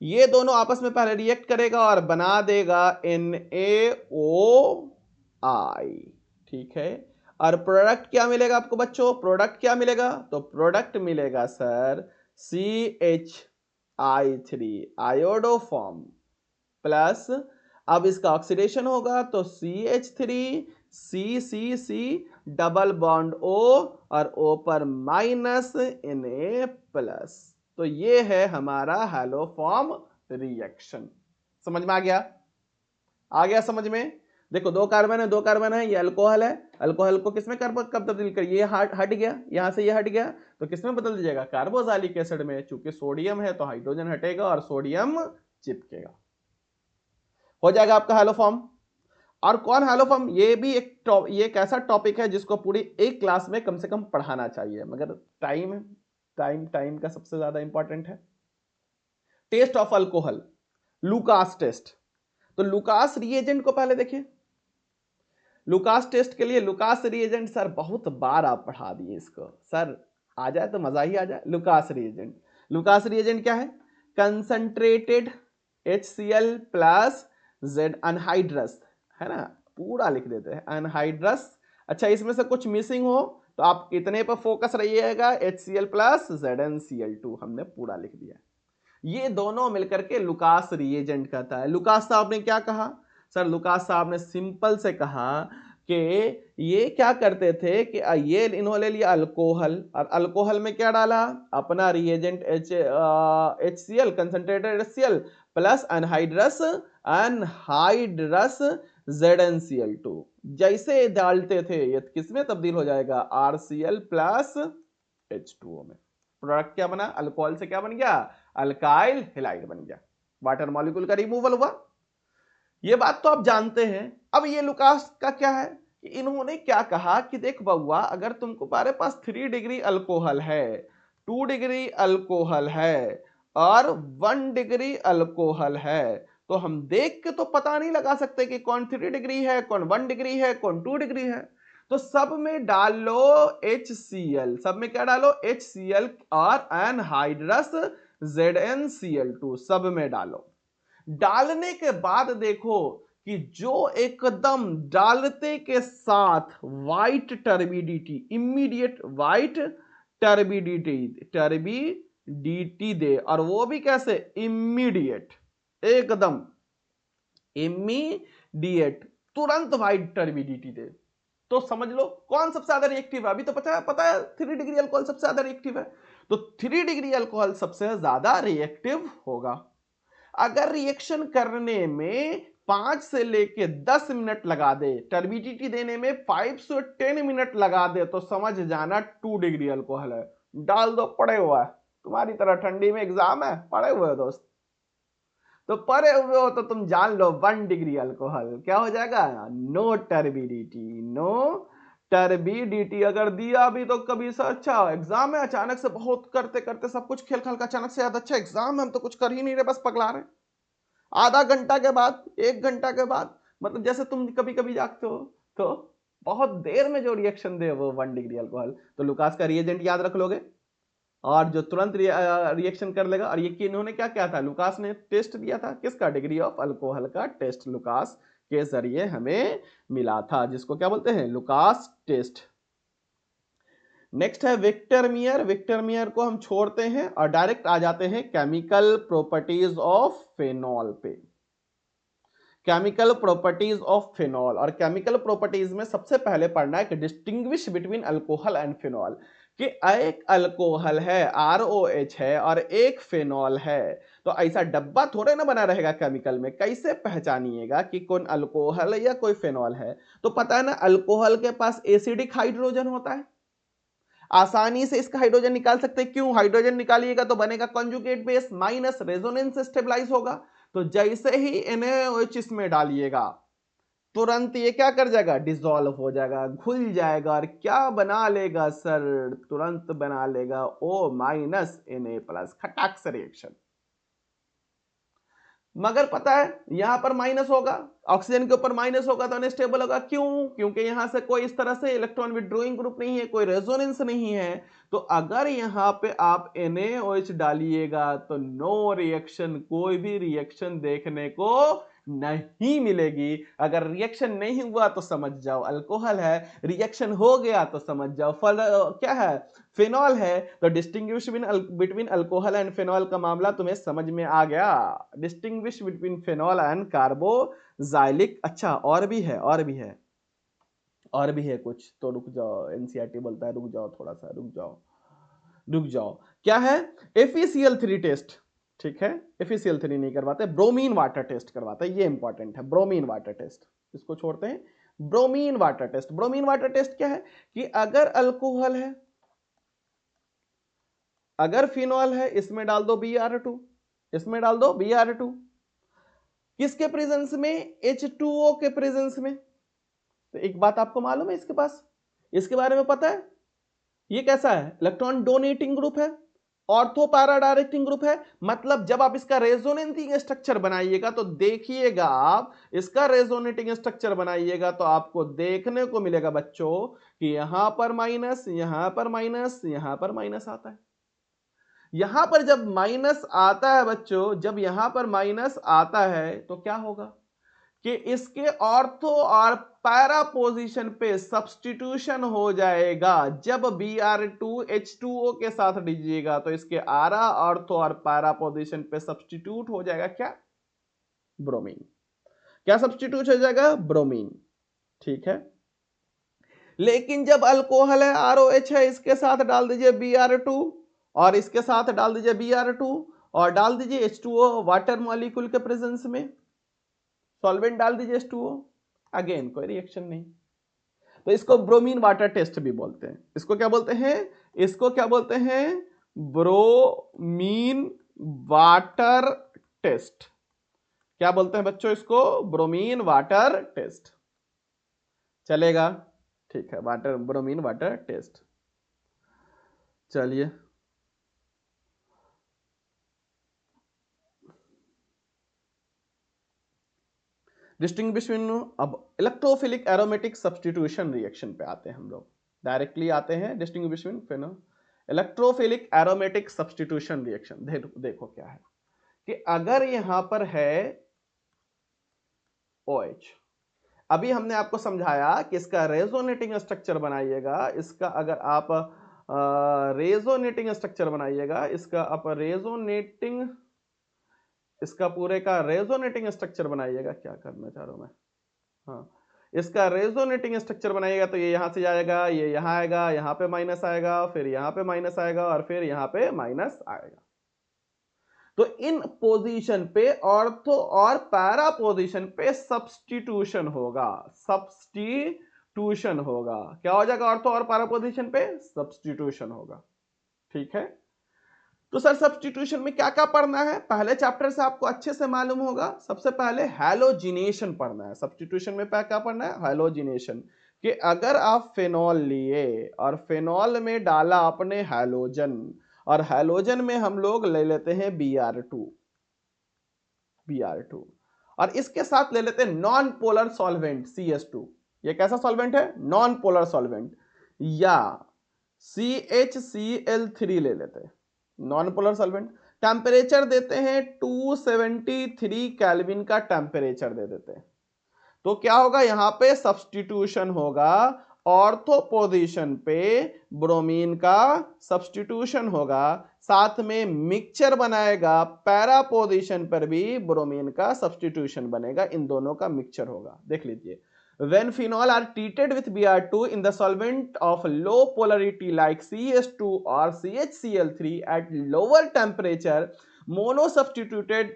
ये दोनों आपस में पहले रिएक्ट करेगा और बना देगा NaOI, ठीक है। और प्रोडक्ट क्या मिलेगा आपको बच्चों, प्रोडक्ट क्या मिलेगा, तो प्रोडक्ट मिलेगा सर CHI3 आयोडोफॉर्म प्लस, अब इसका ऑक्सीडेशन होगा तो CH3 C double bond O और O पर माइनस Na प्लस। तो ये है हमारा हैलोफॉर्म रिएक्शन। समझ में आ गया, आ गया समझ में। देखो दो कार्बन है, ये अल्कोहल है, अल्कोहल को किसमें कब तब्दील कर, ये हट गया, यहां से ये हट गया, तो किसमें बदल दीजिएगा, कार्बोक्सिलिक एसिड में। चूंकि सोडियम है तो हाइड्रोजन हटेगा और सोडियम चिपकेगा, हो जाएगा आपका हैलोफॉर्म। और कौन हैलोफॉर्म, ये भी एक ऐसा टॉपिक है जिसको पूरी एक क्लास में कम से कम पढ़ाना चाहिए, मगर टाइम का सबसे ज्यादा इंपॉर्टेंट है। Test of alcohol, Lucas test. तो लुकास रिएजेंट को पहले देखिए, लुकास टेस्ट के लिए लुकास रिएजेंट सर बहुत बार आप पढ़ा दिए इसको सर, आ जाए तो मजा ही आ जाए। लुकास रिएजेंट, लुकास रिएजेंट क्या है? Concentrated HCl plus Z anhydrous, है ना, पूरा लिख देते हैं अनहाइड्रस। अच्छा इसमें से कुछ मिसिंग हो तो आप इतने पर फोकस रहिएगा, HCl प्लस ZnCl2 हमने पूरा लिख दिया। ये दोनों मिलकर के लुकास रिएजेंट कहता है। लुकास साहब ने क्या कहा सर? लुकास साहब ने सिंपल से कहा कि ये क्या करते थे कि ये इन्होंने लिया अल्कोहल, और अल्कोहल में क्या डाला? अपना reagent HCl concentrated HCl plus anhydrous ZnCl2। जैसे डालते थे ये किसमें तब्दील हो जाएगा? RCl प्लस H2O में। प्रोडक्ट क्या बना? अल्कोहल से क्या बन गया? अल्काइल हैलाइड बन गया, वाटर मॉलिक्यूल का रिमूवल हुआ। ये बात तो आप जानते हैं। अब ये लुकास का क्या है कि इन्होंने क्या कहा कि देख बउआ, अगर तुम्हारे पास 3 डिग्री अल्कोहल है, 2 डिग्री अल्कोहल है और 1 डिग्री अल्कोहल है, तो हम देख के तो पता नहीं लगा सकते कि कौन 3 डिग्री है, कौन 1 डिग्री है, कौन 2 डिग्री है। तो सब में डाल लो HCl, सब में क्या डालो? HCl और एनहाइड्रस ZnCl2 सब में डालो। डालने के बाद देखो कि जो एकदम डालते के साथ white turbidity, immediate white turbidity दे, और वो भी कैसे? इमीडिएट, एकदम इमीडिएट, तुरंत वाइट टर्बिडिटी दे। तो समझ लो कौन सबसे ज्यादा रिएक्टिव है। अभी तो पता है 3 डिग्री अल्कोहल सबसे ज्यादा रिएक्टिव है, तो 3 डिग्री अल्कोहल सबसे ज्यादा रिएक्टिव होगा। अगर रिएक्शन करने में 5 से लेके 10 मिनट लगा दे, टर्बिडिटी देने में 5 से 10 मिनट लगा दे, तो समझ जाना 2 डिग्री अल्कोहल है। डाल दो, पड़े हुआ है, तुम्हारी तरह ठंडी में एग्जाम है, पड़े हुए हो दोस्त, तो पड़े हुए हो तो तुम जान लो 1 डिग्री अल्कोहल क्या हो जाएगा? No turbidity, no turbidity. अगर दिया भी तो कभी से अच्छा एग्जाम है, अचानक से बहुत करते करते सब कुछ खेल खाल का अचानक से याद, अच्छा एग्जाम है, हम तो कुछ कर ही नहीं रहे, बस पगला रहे। आधा घंटा के बाद, 1 घंटा के बाद, मतलब जैसे तुम कभी कभी जागते हो तो बहुत देर में जो रिएक्शन दे वो 1 डिग्री अल्कोहल। तो लुकास का रिएजेंट याद रख लोगे और जो तुरंत रिएक्शन कर लेगा। और ये कि इन्होंने क्या किया था? लुकास ने टेस्ट दिया था किसका? डिग्री ऑफ अल्कोहल का टेस्ट लुकास के जरिए हमें मिला था, जिसको क्या बोलते हैं? Lucas test. नेक्स्ट है विक्टर मियर। विक्टर मियर को हम छोड़ते हैं और डायरेक्ट आ जाते हैं केमिकल प्रॉपर्टीज ऑफ फेनॉल पे। केमिकल प्रॉपर्टीज ऑफ फेनॉल, और केमिकल प्रॉपर्टीज में सबसे पहले पढ़ना है कि distinguish between alcohol and phenol, कि एक अल्कोहल है ROH है और एक फेनॉल है, तो ऐसा डब्बा थोड़े ना बना रहेगा केमिकल में, कैसे पहचानिएगा कि कौन अल्कोहल या कोई फेनॉल है? तो पता है ना, अल्कोहल के पास एसिडिक हाइड्रोजन होता है, आसानी से इसका हाइड्रोजन निकाल सकते हैं। क्यों? हाइड्रोजन निकालिएगा तो बनेगा conjugate base minus, resonance stabilise होगा। तो जैसे ही NaOH इसमें डालिएगा तुरंत ये क्या कर जाएगा? डिसॉल्व हो जाएगा, घुल जाएगा, और क्या बना लेगा सर? तुरंत बना लेगा O- Na+, खटाक से रिएक्शन। मगर पता है यहां पर माइनस होगा, ऑक्सीजन के ऊपर माइनस होगा तो अनस्टेबल होगा। क्यों? क्योंकि यहां से कोई इस तरह से इलेक्ट्रॉन विड्रॉइंग ग्रुप नहीं है, कोई रेजोनेंस नहीं है। तो अगर यहां पे आप NaOH डालिएगा तो नो रिएक्शन, कोई भी रिएक्शन देखने को नहीं मिलेगी। अगर रिएक्शन नहीं हुआ तो समझ जाओ अल्कोहल है, रिएक्शन हो गया तो समझ जाओ फल क्या है? फेनॉल है। तो distinguish between alcohol and phenol का मामला तुम्हें समझ में आ गया। Distinguish between phenol and carboxylic. अच्छा और भी है, और भी है कुछ, तो रुक जाओ, NCERT बोलता है रुक जाओ, थोड़ा सा रुक जाओ। क्या है? FeCl3 टेस्ट, ठीक है, FeCl3 नहीं करवाते, ब्रोमीन वाटर टेस्ट करवाते हैं, ये इंपॉर्टेंट है, ब्रोमीन वाटर टेस्ट, इसको छोड़ते हैं। Bromine water test, bromine water test क्या है कि अगर अल्कोहल है, अगर फिनॉल है, इसमें डाल दो Br2, इसमें डाल दो Br2, किसके प्रेजेंस में? H2O के प्रेजेंस में। तो एक बात आपको मालूम है इसके पास, इसके बारे में पता है, ये कैसा है? इलेक्ट्रॉन डोनेटिंग ग्रुप है ऑर्थो पैरा डायरेक्टिंग ग्रुप है, मतलब जब आप इसका रेजोनेटिंग स्ट्रक्चर बनाइएगा तो देखिएगा, आप इसका रेजोनेटिंग स्ट्रक्चर बनाइएगा तो आपको देखने को मिलेगा बच्चों कि यहां पर माइनस, यहां पर माइनस, यहां पर माइनस आता है। यहां पर जब माइनस आता है बच्चों, जब यहां पर माइनस आता है तो क्या होगा कि इसके ऑर्थो और पैरा पोजीशन पे सब्स्टिट्यूशन हो जाएगा। जब Br2H2O के साथ दीजिएगा तो इसके आरा, ऑर्थो और पैरा पोजीशन पे सब्स्टिट्यूट हो जाएगा क्या? ब्रोमीन। क्या सब्स्टिट्यूट हो जाएगा? ब्रोमीन। ठीक है, लेकिन जब अल्कोहल है, ROH है, इसके साथ डाल दीजिए Br2 और इसके साथ डाल दीजिए Br2 और डाल दीजिए H2O वाटर मॉलिक्यूल के प्रेजेंस में, सॉल्वेंट डाल दीजिए H2O, अगेन कोई रिएक्शन नहीं। तो इसको ब्रोमीन वाटर टेस्ट भी बोलते हैं। इसको क्या बोलते हैं? इसको क्या बोलते हैं? Bromine water test. क्या बोलते हैं बच्चों इसको? Bromine water test. चलेगा? ठीक है, वाटर, ब्रोमीन वाटर टेस्ट। चलिए, डिस्टिंग्विश बिटवीन, अब इलेक्ट्रोफिलिक एरोमेटिक सब्स्टिट्यूशन रिएक्शन पे आते हैं हम लोग, डायरेक्टली आते हैं distinguish between electrophilic aromatic substitution reaction. देखो क्या है कि अगर यहां पर है OH, अभी हमने आपको समझाया कि इसका रेजोनेटिंग स्ट्रक्चर बनाइएगा, इसका अगर आप रेजोनेटिंग स्ट्रक्चर बनाइएगा, इसका आप रेजोनेटिंग, इसका पूरे का रेजोनेटिंग स्ट्रक्चर बनाइएगा। क्या करना चाह रहा हूं मैं? हाँ, इसका रेजोनेटिंग स्ट्रक्चर बनाइएगा तो ये यहां से जाएगा, ये यहां आएगा, यहां पे माइनस आएगा, फिर यहां पे माइनस आएगा और फिर यहां पे माइनस आएगा। तो इन पोजीशन पे ऑर्थो और पैरा पोजीशन पे सब्स्टिट्यूशन होगा, सब्स्टिट्यूशन होगा। क्या हो जाएगा? ऑर्थो और पैरा पोजीशन पे सब्स्टिट्यूशन होगा। ठीक है, तो सर सब्स्टिट्यूशन में क्या क्या पढ़ना है? पहले चैप्टर से आपको अच्छे से मालूम होगा। सबसे पहले हैलोजिनेशन पढ़ना है। सब्स्टिट्यूशन में क्या पढ़ना है? हैलोजिनेशन, कि अगर आप फेनॉल लिए और फेनॉल में डाला आपने हैलोजन, और हैलोजन में हम लोग ले लेते हैं Br2, और इसके साथ ले लेते हैं नॉन पोलर सॉल्वेंट CH2। ये कैसा सॉल्वेंट है? नॉन पोलर सॉल्वेंट, या CHCl3 ले लेते हैं, नॉन पोलर सॉल्वेंट। टेम्परेचर देते हैं 273 केल्विन का टेम्परेचर दे देते हैं। तो क्या होगा? यहां पे सब्स्टिट्यूशन होगा, ऑर्थो पोजीशन पे ब्रोमीन का सब्स्टिट्यूशन होगा, साथ में मिक्सचर बनाएगा, पैरा पोजीशन पर भी ब्रोमीन का सब्स्टिट्यूशन बनेगा, इन दोनों का मिक्सचर होगा। देख लीजिए, when phenol are treated with Br2 in the solvent of low polarity like CH2 or CHCl3 at lower temperature, monosubstituted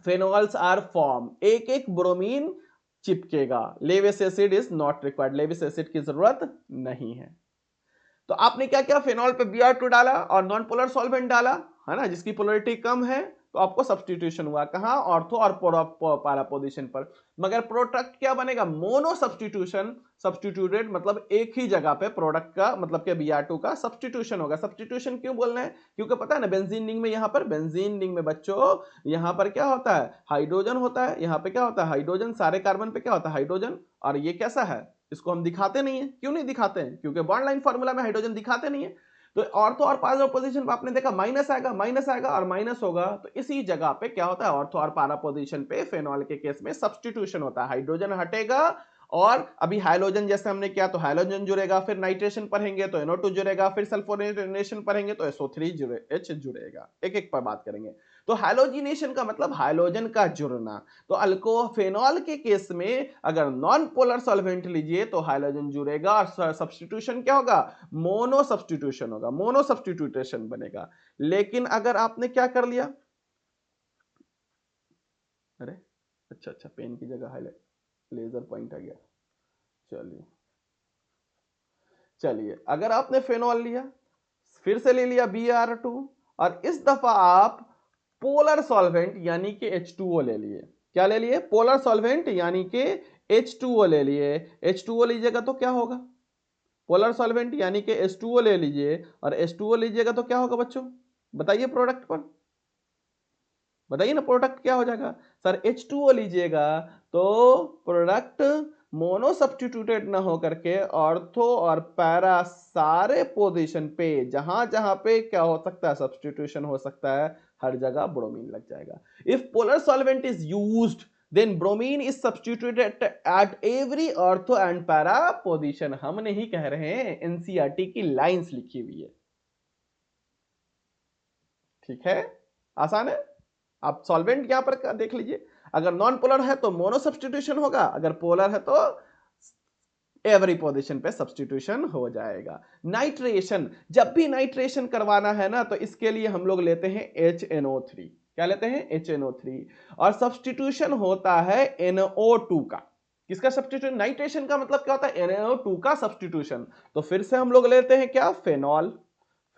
phenols are formed। एक एक ब्रोमीन चिपकेगा। Lewis acid is not required, Lewis acid की जरूरत नहीं है। तो आपने क्या किया? फेनॉल पे Br2 डाला और नॉन पोलर सॉल्वेंट डाला, है ना, जिसकी पोलरिटी कम है, तो आपको सब्स्टिट्यूशन हुआ कहां? ऑर्थो और पैरा पोजीशन पर। मगर प्रोडक्ट क्या बनेगा? मोनो सब्स्टिट्यूशन, सब्स्टिट्यूटेड मतलब एक ही जगह पे प्रोडक्ट का, मतलब कि Br2 का सब्स्टिट्यूशन होगा। सब्स्टिट्यूशन क्यों बोल रहे हैं? क्योंकि पता है ना, बेंजीन रिंग में, यहां पर बेंजीन रिंग में बच्चों, यहां पर क्या होता है? हाइड्रोजन होता है। यहां पे क्या होता है? हाइड्रोजन। सारे कार्बन पे क्या होता है? हाइड्रोजन। और ये कैसा है? इसको हम दिखाते नहीं है। क्यों नहीं दिखाते हैं? क्योंकि बॉन्ड लाइन फार्मूला में हाइड्रोजन दिखाते नहीं है। तो ऑर्थो और पैरा पोजीशन पे आपने देखा माइनस आएगा, माइनस आएगा और माइनस होगा, तो इसी जगह पे क्या होता है? ऑर्थो और पैरा पोजीशन पे फेनॉल के केस में सब्स्टिट्यूशन होता है। हाइड्रोजन हटेगा और अभी हाइड्रोजन जैसे हमने किया तो हाइड्रोजन जुड़ेगा, फिर नाइट्रेशन पढ़ेंगे तो NO2 जुड़ेगा, फिर सल्फोनेशन पढ़ेंगे तो SO3H जुड़ेगा। एक एक पर बात करेंगे। तो हाइलोजिनेशन का मतलब हाइड्रोजन का जुड़ना। तो अल्कोफेनॉल के केस में अगर नॉन पोलर सॉल्वेंट लीजिए तो हाइड्रोजन जुड़ेगा और सब्स्टिट्यूशन क्या होगा? मोनो सब्स्टिट्यूशन होगा, मोनो सब्स्टिट्यूटेशन बनेगा। लेकिन अगर आपने क्या कर लिया, अरे अच्छा, पेन की जगह हाईलाइट, लेजर पॉइंट आ गया। चलिए, अगर आपने फेनॉल लिया, फिर से ले लिया Br2, और इस दफा आप पोलर सॉल्वेंट यानी कि H2O ले लिए। क्या ले लिए? पोलर सॉल्वेंट यानी कि H2O ले लिए। H2O लीजिएगा तो क्या होगा? पोलर सॉल्वेंट यानी कि H2O ले लीजिए, और H2O लीजिएगा तो क्या होगा बच्चों? बताइए प्रोडक्ट पर, बताइए ना प्रोडक्ट क्या हो जाएगा सर। H2O लीजिएगा तो प्रोडक्ट मोनो सब्स्टिट्यूटेड ना हो करके ऑर्थो और पैरा सारे पोजीशन पे जहां जहां पे क्या हो सकता है सब्स्टिट्यूशन हो सकता है हर जगह ब्रोमीन लग जाएगा। If polar solvent is used then bromine is substituted at every ortho and para position. हम नहीं कह रहे हैं, एनसीईआरटी की लाइंस लिखी हुई है। ठीक है, आसान है। आप सॉल्वेंट यहां पर देख लीजिए, अगर नॉन पोलर है तो मोनो सब्स्टिट्यूशन होगा, अगर पोलर है तो एवरी पोजीशन पे सब्स्टिट्यूशन हो जाएगा। नाइट्रेशन, जब भी नाइट्रेशन करवाना है ना तो इसके लिए हम लोग लेते हैं HNO3। क्या लेते हैं? HNO3। और सब्स्टिट्यूशन होता है NO2 का। किसका सब्स्टिट्यूशन? नाइट्रेशन का मतलब क्या होता है? NO2 का सब्स्टिट्यूशन। तो फिर से हम लोग लेते हैं क्या? फेनॉल।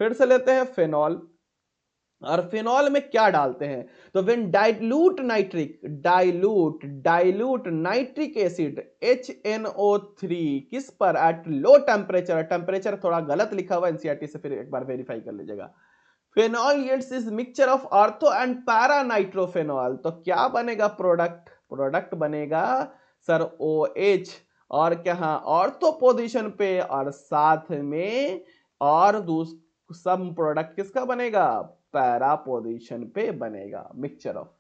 फिर से लेते हैं फेनॉल। और फिनॉल में क्या डालते हैं? तो when dilute nitric acid HNO3 किस पर? At low temperature. टेम्परेचर थोड़ा गलत लिखा हुआ एनसीईआरटी से, फिर एक बार वेरीफाई कर लीजिएगा। Phenol yields is mixture of ortho and para nitrophenol. तो क्या बनेगा प्रोडक्ट? प्रोडक्ट बनेगा सर OH। और क्या? ऑर्थो पोजीशन पे और साथ में और सब प्रोडक्ट किसका बनेगा? पैरा पोजीशन पे बनेगा। मिक्सचर ऑफ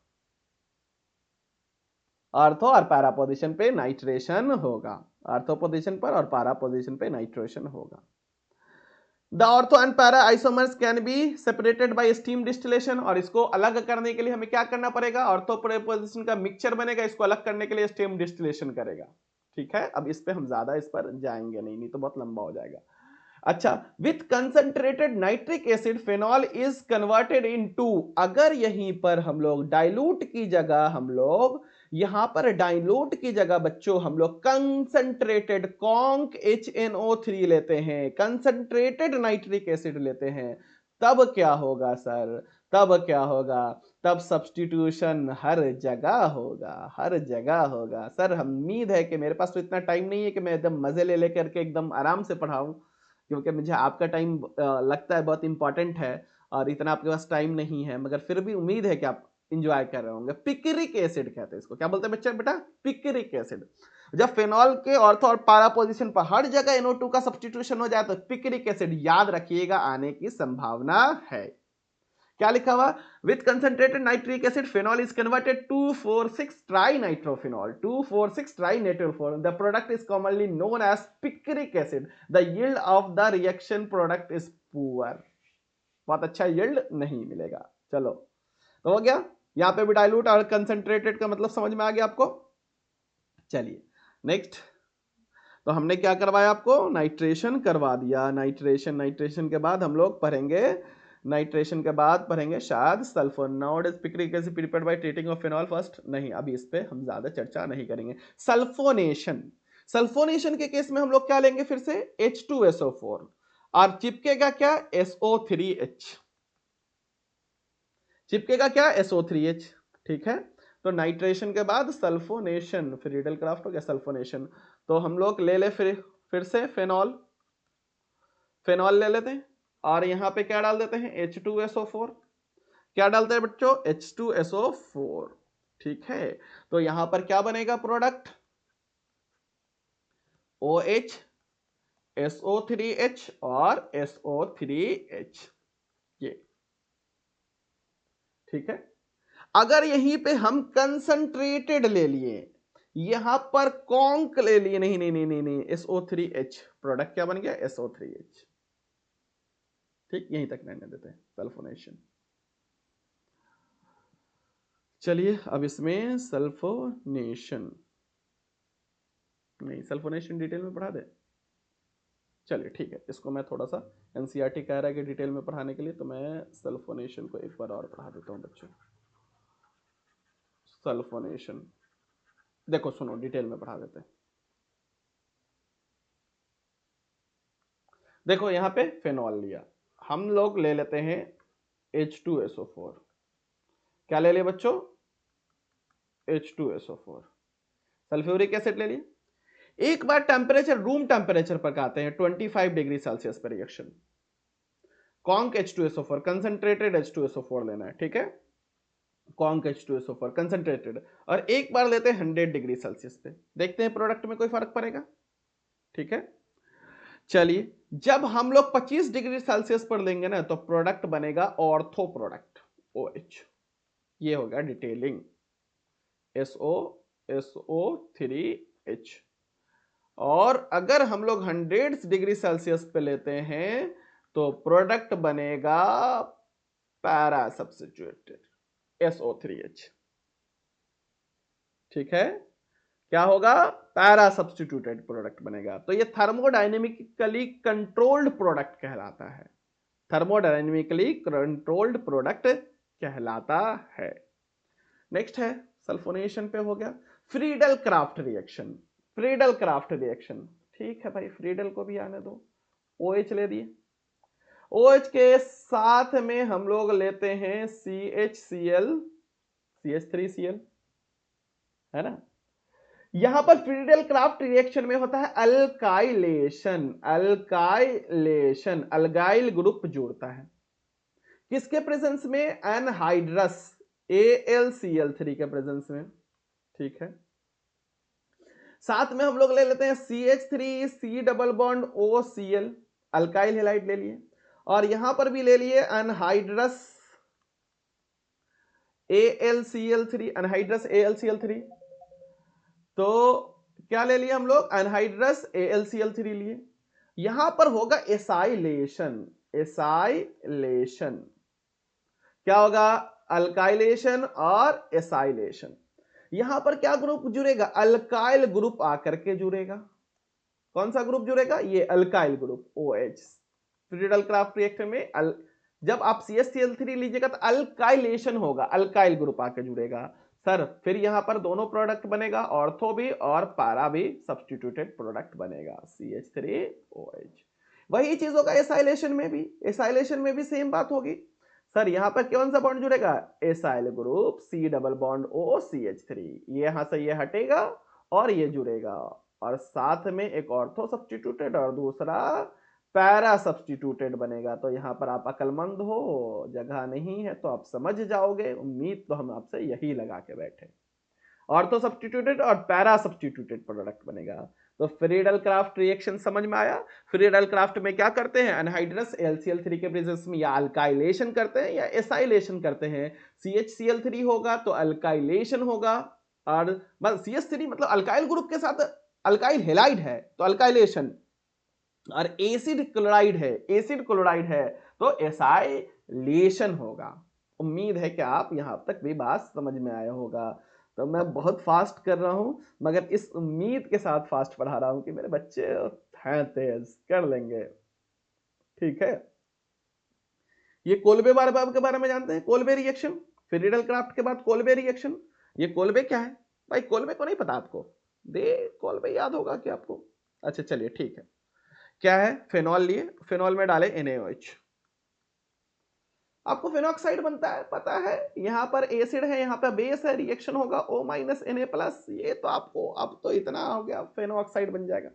ऑर्थो और पैरा पोजीशन पे नाइट्रेशन होगा। ऑर्थो पोजीशन पर और पैरा पोजीशन पे नाइट्रेशन होगा। The ortho and para isomers can be separated by steam distillation. और इसको अलग करने के लिए हमें क्या करना पड़ेगा? ऑर्थो पोजीशन का मिक्सचर बनेगा, इसको अलग करने के लिए स्टीम डिस्टिलेशन करेगा। ठीक है, अब इस पे हम ज्यादा इस पर जाएंगे नहीं तो बहुत लंबा हो जाएगा। अच्छा, with concentrated nitric acid phenol is converted into. अगर यहीं पर हम लोग डाइल्यूट की जगह हम लोग यहां पर डाइल्यूट की जगह बच्चों हम लोग कंसंट्रेटेड कॉन्क HNO3 लेते हैं, कंसंट्रेटेड नाइट्रिक एसिड लेते हैं, तब क्या होगा सर? तब क्या होगा? तब सब्स्टिट्यूशन हर जगह होगा, हर जगह होगा। सर हम उम्मीद है कि मेरे पास तो इतना टाइम नहीं है कि मैं एकदम मजे ले लेकर के एकदम आराम से पढ़ाऊं, क्योंकि मुझे आपका टाइम लगता है बहुत इंपॉर्टेंट है और इतना आपके पास टाइम नहीं है, मगर फिर भी उम्मीद है कि आप इंजॉय कर रहे होंगे। पिक्रिक एसिड कहते हैं इसको। क्या बोलते हैं बच्चे? बेटा पिक्रिक एसिड। जब फेनॉल के ऑर्थो और पैरा पोजीशन पर हर जगह NO2 का सब्स्टिट्यूशन हो जाए तो पिक्रिक एसिड याद रखिएगा आने की संभावना है। क्या लिखा हुआ? With concentrated nitric acid phenol is converted 2,4,6 trinitrophenol. 2,4,6 trinitrophenol. The product is commonly known as picric acid. The yield of the reaction product is poor. बहुत अच्छा यील्ड नहीं मिलेगा। चलो तो हो गया, यहां पे भी डाइल्यूट और कंसंट्रेटेड का मतलब समझ में आ गया आपको। चलिए नेक्स्ट, तो हमने क्या करवाया आपको? नाइट्रेशन करवा दिया। नाइट्रेशन के बाद हम लोग पढ़ेंगे, नाइट्रेशन के बाद पढ़ेंगे शायद sulphone. Nowadays picric acid prepared by treating of phenol first. नहीं, अभी इस पे हम ज्यादा चर्चा नहीं करेंगे। सल्फोनेशन, सल्फोनेशन के केस में हम लोग क्या लेंगे? फिर से H2SO4 और चिपकेगा क्या? SO3H। चिपकेगा क्या? SO3H। ठीक है, तो नाइट्रेशन के बाद सल्फोनेशन, फिर रिडल क्राफ्ट हो गया सल्फोनेशन। तो हम लोग ले ले फिर से फेनॉल, फेनॉल ले लेते हैं और यहां पे क्या डाल देते हैं? H2SO4। क्या डालते हैं बच्चों? H2SO4। ठीक है, तो यहां पर क्या बनेगा प्रोडक्ट? OH, SO3H और SO3H। ये ठीक है। अगर यहीं पे हम कंसंट्रेटेड ले लिए, यहां पर कॉन्क ले लिए, नहीं नहीं नहीं नहीं नहीं, SO3H, प्रोडक्ट क्या बन गया? SO3H। ठीक, यहीं तक रहने देते हैं सल्फोनेशन। चलिए अब इसमें सल्फोनेशन, नहीं सल्फोनेशन डिटेल में पढ़ा दे। चलिए ठीक है, इसको मैं थोड़ा सा, एनसीईआरटी कह रहा है कि डिटेल में पढ़ाने के लिए, तो मैं सल्फोनेशन को एक बार और पढ़ा देता हूं बच्चों। सल्फोनेशन देखो सुनो, डिटेल में पढ़ा देते हैं। देखो यहां पे फेनॉल लिया, हम लोग ले लेते हैं H2SO4। क्या ले लिए बच्चों? H2SO4। सल्फ्यूरिक एसिड ले लिए। एक बार टेम्परेचर, रूम टेम्परेचर पर आते हैं 25 डिग्री सेल्सियस पर reaction. Conc H2SO4 concentrated H2SO4 लेना है, ठीक है, कॉन्क H2SO4 कंसंट्रेटेड, और एक बार लेते हैं 100 डिग्री सेल्सियस पे, देखते हैं प्रोडक्ट में कोई फर्क पड़ेगा, ठीक है। चलिए, जब हम लोग 25 डिग्री सेल्सियस पर लेंगे ना तो प्रोडक्ट बनेगा ऑर्थो प्रोडक्ट OH, ये होगा डिटेलिंग SO3H। और अगर हम लोग 100 डिग्री सेल्सियस पे लेते हैं तो प्रोडक्ट बनेगा पैरा सब्स्टिट्यूटेड SO3H, ठीक है, क्या होगा, पैरा सब्स्टिट्यूटेड प्रोडक्ट बनेगा। तो ये थर्मोडायनेमिकली कंट्रोल्ड प्रोडक्ट कहलाता है, थर्मोडायनेमिकली कंट्रोल्ड प्रोडक्ट कहलाता है। नेक्स्ट है सल्फोनेशन पे हो गया, Friedel craft reaction, Friedel craft reaction, ठीक है भाई, फ्रीडल को भी आने दो, OH ले दिए, OH के साथ में हम लोग लेते हैं CHCl CH3Cl, है ना। यहां पर फ्रीडल क्राफ्ट रिएक्शन में होता है अल्काइलेशन, अल्काइलेशन, अल्गाइल ग्रुप जुड़ता है किसके प्रेजेंस में, एनहाइड्रस AlCl3 के प्रेजेंस में, ठीक है। साथ में हम लोग ले लेते हैं CH3C double bond OCl, alkyl halide ले लिए, और यहां पर भी ले लिए एनहाइड्रस AlCl3, एनहाइड्रस AlCl3, तो क्या ले लिए हम लोग, एनहाइड्रस AlCl3 लिए। यहां पर होगा एसाइलेशन, एसाइलेशन क्या होगा, अल्काइलेशन और एसाइलेशन। यहां पर क्या ग्रुप जुड़ेगा, अल्काइल ग्रुप आकर के जुड़ेगा, कौन सा ग्रुप जुड़ेगा, ये alkyl group OH। Friedel craft reactor में जब आप CH3Cl3 लीजिएगा तो अल्काइलेशन होगा, अल्काइल ग्रुप आकर जुड़ेगा सर, फिर यहां पर दोनों प्रोडक्ट बनेगा, ऑर्थो भी और पैरा भी सब्स्टिट्यूटेड प्रोडक्ट बनेगा CH3OH। वही चीज होगा एसाइलेशन में भी, एसाइलेशन में भी सेम बात होगी सर, यहां पर कौन सा बॉन्ड जुड़ेगा, acyl group C double bond OCH3, ये यहां से ये हटेगा और ये जुड़ेगा, और साथ में एक ऑर्थो सब्स्टिट्यूटेड और दूसरा पैरा सब्स्टिट्यूटेड बनेगा। तो यहां पर आप अकलमंद हो, जगह नहीं है तो आप समझ जाओगे, उम्मीद तो हम आपसे यही लगा के बैठे, ऑर्थो सब्स्टिट्यूटेड और पैरा सब्स्टिट्यूटेड प्रोडक्ट बनेगा। तो फ्रीडल क्राफ्ट रिएक्शन समझ में आया। फ्रीडल क्राफ्ट में क्या करते हैं, एनहाइड्रस AlCl3 के प्रेजेंस में या अल्काइलेशन करते हैं या एसाइलेशन करते हैं। CHCl3 होगा तो अल्काइलेशन होगा, और बस CH3 मतलब अल्काइल ग्रुप के साथ अल्काइल हैलाइड है तो अल्काइलेशन, और एसिड क्लोराइड है, एसिड क्लोराइड है तो एसाइलेशन होगा। उम्मीद है कि आप यहां तक भी बात समझ में आया होगा। तो मैं बहुत फास्ट कर रहा हूं, मगर इस उम्मीद के साथ फास्ट पढ़ा रहा हूं कि मेरे बच्चे हैं तेज, कर लेंगे, ठीक है। ये कोलबे बारबाब के बारे में जानते हैं, कोलबे रिएक्शन, फ्रीडल क्राफ्ट के बाद कोलबे रिएक्शन। ये कोलबे क्या है भाई, कोलबे को नहीं पता आपको, दे कोलबे याद होगा कि आपको, अच्छा चलिए ठीक है। क्या है, फेनॉल लिए, फेनॉल में डाले NaOH, आपको फेनॉक्साइड बनता है पता है, यहां पर एसिड है, यहां पर बेस है, रिएक्शन होगा O- Na+, ये तो आपको अब तो इतना हो गया, फेनॉक्साइड बन जाएगा,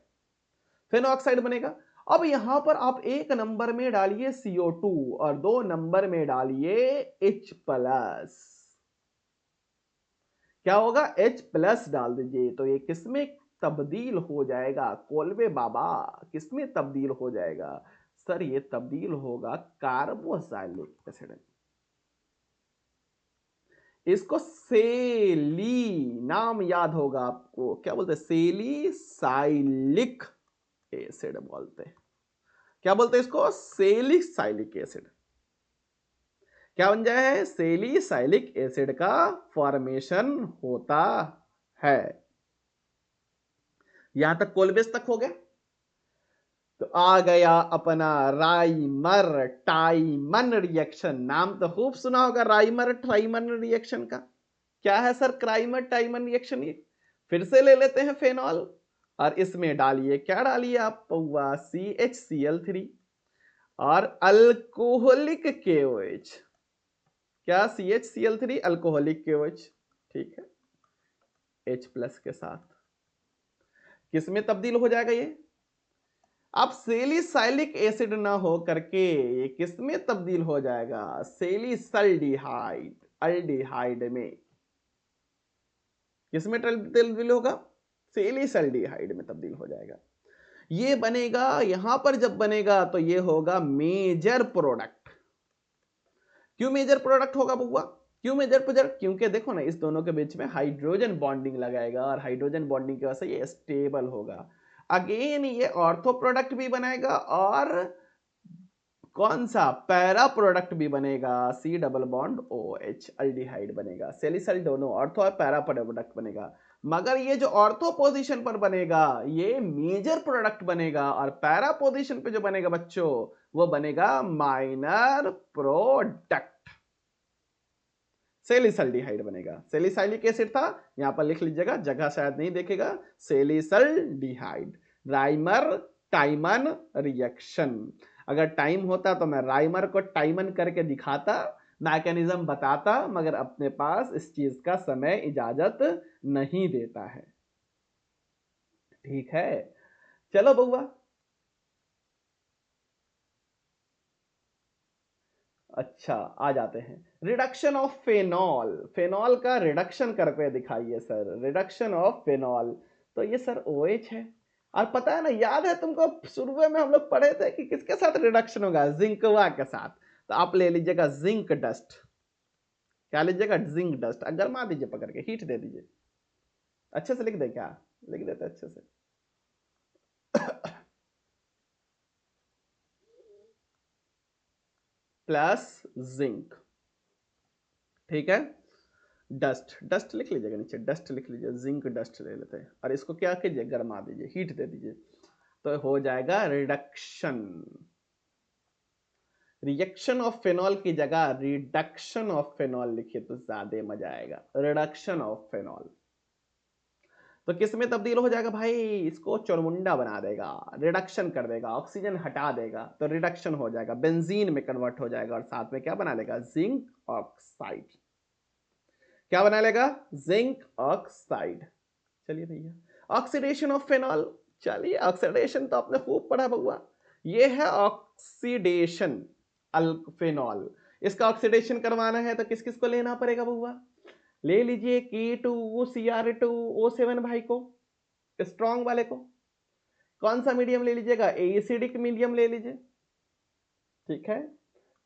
फेनॉक्साइड बनेगा। अब यहां पर आप एक नंबर में डालिए CO2 और 2 नंबर में डालिए H+, क्या होगा, H+ डाल दीजिए, तो ये किसमें तब्दील हो जाएगा, कोलबे बाबा किसमें तब्दील हो जाएगा सर, ये तब्दील होगा कार्बोक्सिलिक एसिड, इसको सेली नाम याद होगा आपको, क्या बोलते हैं, सेलिसाइलिक एसिड बोलते हैं, क्या बोलते हैं इसको, सेलिसाइलिक एसिड, क्या बन जाए, सेलिसाइलिक एसिड का फॉर्मेशन होता है। यहां तक कोलबेस तक हो गया। तो आ गया अपना राइमर टाइमन रिएक्शन, नाम तो खूब सुना होगा राइमर टाइमन रिएक्शन का। क्या है सर क्राइमर टाइमन रिएक्शन, ये फिर से ले लेते हैं फेनॉल, और इसमें डालिए, क्या डालिए आप, पौवा CHCl3 और अल्कोहलिक KOH, क्या CHCl3 अल्कोहलिक KOH, ठीक है, H+ के साथ किसमें तब्दील हो जाएगा, ये अब सेलिसाइलिक एसिड ना हो करके ये किस में तब्दील हो जाएगा? सेलिसल्डिहाइड, अल्डिहाइड में। किस में तब्दील होगा? सेलिसल्डिहाइड में तब्दील हो जाएगा। ये बनेगा, यहां पर जब बनेगा तो ये होगा मेजर प्रोडक्ट। क्यों मेजर प्रोडक्ट होगा बउआ? क्यों मेजर प्रोडक्ट? क्योंकि देखो ना, इस दोनों के बीच में हाइड्रोजन बॉन्डिंग लगाएगा और हाइड्रोजन बॉन्डिंग की वजह से ये स्टेबल होगा। अगेन ये ऑर्थो प्रोडक्ट भी बनाएगा और कौन सा पैरा प्रोडक्ट भी बनेगा, C double bond O H, aldehyde बनेगा। सेलिसल दोनों ऑर्थो और पैरा प्रोडक्ट बनेगा, मगर ये जो ऑर्थो पोजीशन पर बनेगा ये मेजर प्रोडक्ट बनेगा और पैरा पोजीशन पे जो बनेगा बच्चों वो बनेगा माइनर प्रोडक्ट। सेलिसल्डिहाइड बनेगा। सेलिसाइलिक एसिड था, यहां पर लिख लीजिएगा, जगह शायद नहीं देखेगा। सेलिसल्डिहाइड, राइमर टाइमन रिएक्शन। अगर टाइम होता तो मैं राइमर को टाइमन करके दिखाता, मैकेनिज्म बताता, मगर अपने पास इस चीज का समय इजाजत नहीं देता है। ठीक है, चलो बउआ। अच्छा, आ जाते हैं रिडक्शन ऑफ फेनॉल। फेनॉल का रिडक्शन करके दिखाइए सर, रिडक्शन ऑफ फेनॉल। तो ये सर OH है, और पता है ना, याद है तुमको शुरू में हम लोग पढ़े थे कि किसके साथ रिडक्शन होगा? जिंकवा के साथ। तो आप ले लीजिएगा जिंक डस्ट। क्या लीजिएगा? Zinc dust. गरमा दीजिए, पकड़ के हीट दे दीजिए। अच्छे से लिख दे, क्या लिख देते अच्छे से? Plus zinc. ठीक है, डस्ट, डस्ट लिख लीजिएगा नीचे, डस्ट लिख लीजिए, जिंक डस्ट ले लेते हैं और इसको क्या कीजिए? गरमा दीजिए, हीट दे दीजिए, तो हो जाएगा रिडक्शन। रिएक्शन ऑफ फेनॉल की जगह रिडक्शन ऑफ फेनॉल लिखिए तो ज्यादा मजा आएगा। रिडक्शन ऑफ फेनॉल तो किस में तब्दील हो जाएगा भाई? इसको चुरमुंडा बना देगा, रिडक्शन कर देगा, ऑक्सीजन हटा देगा, तो रिडक्शन हो जाएगा, बेंजीन में कन्वर्ट हो जाएगा और साथ में क्या बना लेगा? Zinc oxide. क्या बना लेगा? Zinc oxide. चलिए भैया, ऑक्सीडेशन ऑफ फेनॉल। चलिए, ऑक्सीडेशन तो आपने खूब पढ़ा बउआ। ये है ऑक्सीडेशन फेनॉल। इसका ऑक्सीडेशन करवाना है तो किस किस को लेना पड़ेगा बउआ? ले लीजिए K2Cr2O7 भाई को, स्ट्रॉन्ग वाले को। कौन सा मीडियम ले लीजिएगा? एसिडिक मीडियम ले लीजिए। ठीक है,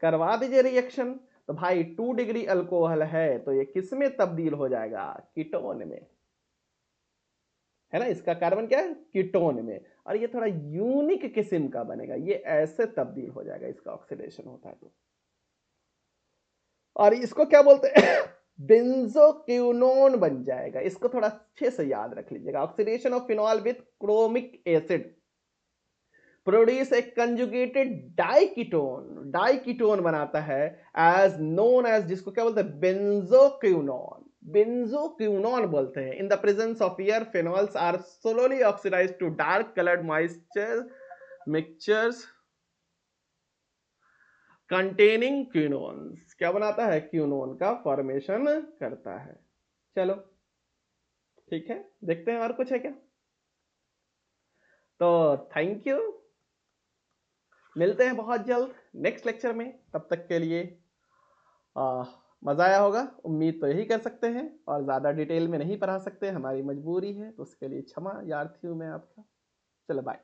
करवा दीजिए रिएक्शन। तो भाई 2 डिग्री अल्कोहल है तो ये किस में तब्दील हो जाएगा? कीटोन में, है ना। इसका कार्बन क्या है? कीटोन में। और ये थोड़ा यूनिक किस्म का बनेगा, ये ऐसे तब्दील हो जाएगा, इसका ऑक्सीडेशन होता है तो। और इसको क्या बोलते हैं? बेंजोक्विनोन बन जाएगा। इसको थोड़ा अच्छे से याद रख लीजिएगा। Oxidation of phenol with chromic acid produce a conjugated diketone. Diketone बनाता है एज नोन एज, जिसको क्या बोलते हैं? बेंजोक्विनोन। बेंजोक्विनोन बोलते हैं। In the presence of air phenols are slowly oxidised to dark coloured moisture mixtures containing quinones. क्या बनाता है? क्विनोन का फॉर्मेशन करता है। चलो ठीक है, देखते हैं और कुछ है क्या। तो थैंक यू, मिलते हैं बहुत जल्द नेक्स्ट लेक्चर में। तब तक के लिए मजा आया होगा, उम्मीद तो यही कर सकते हैं, और ज़्यादा डिटेल में नहीं पढ़ा सकते, हमारी मजबूरी है, तो उसके लिए क्षमा यार्थी हूँ मैं आपका। चलो बाय।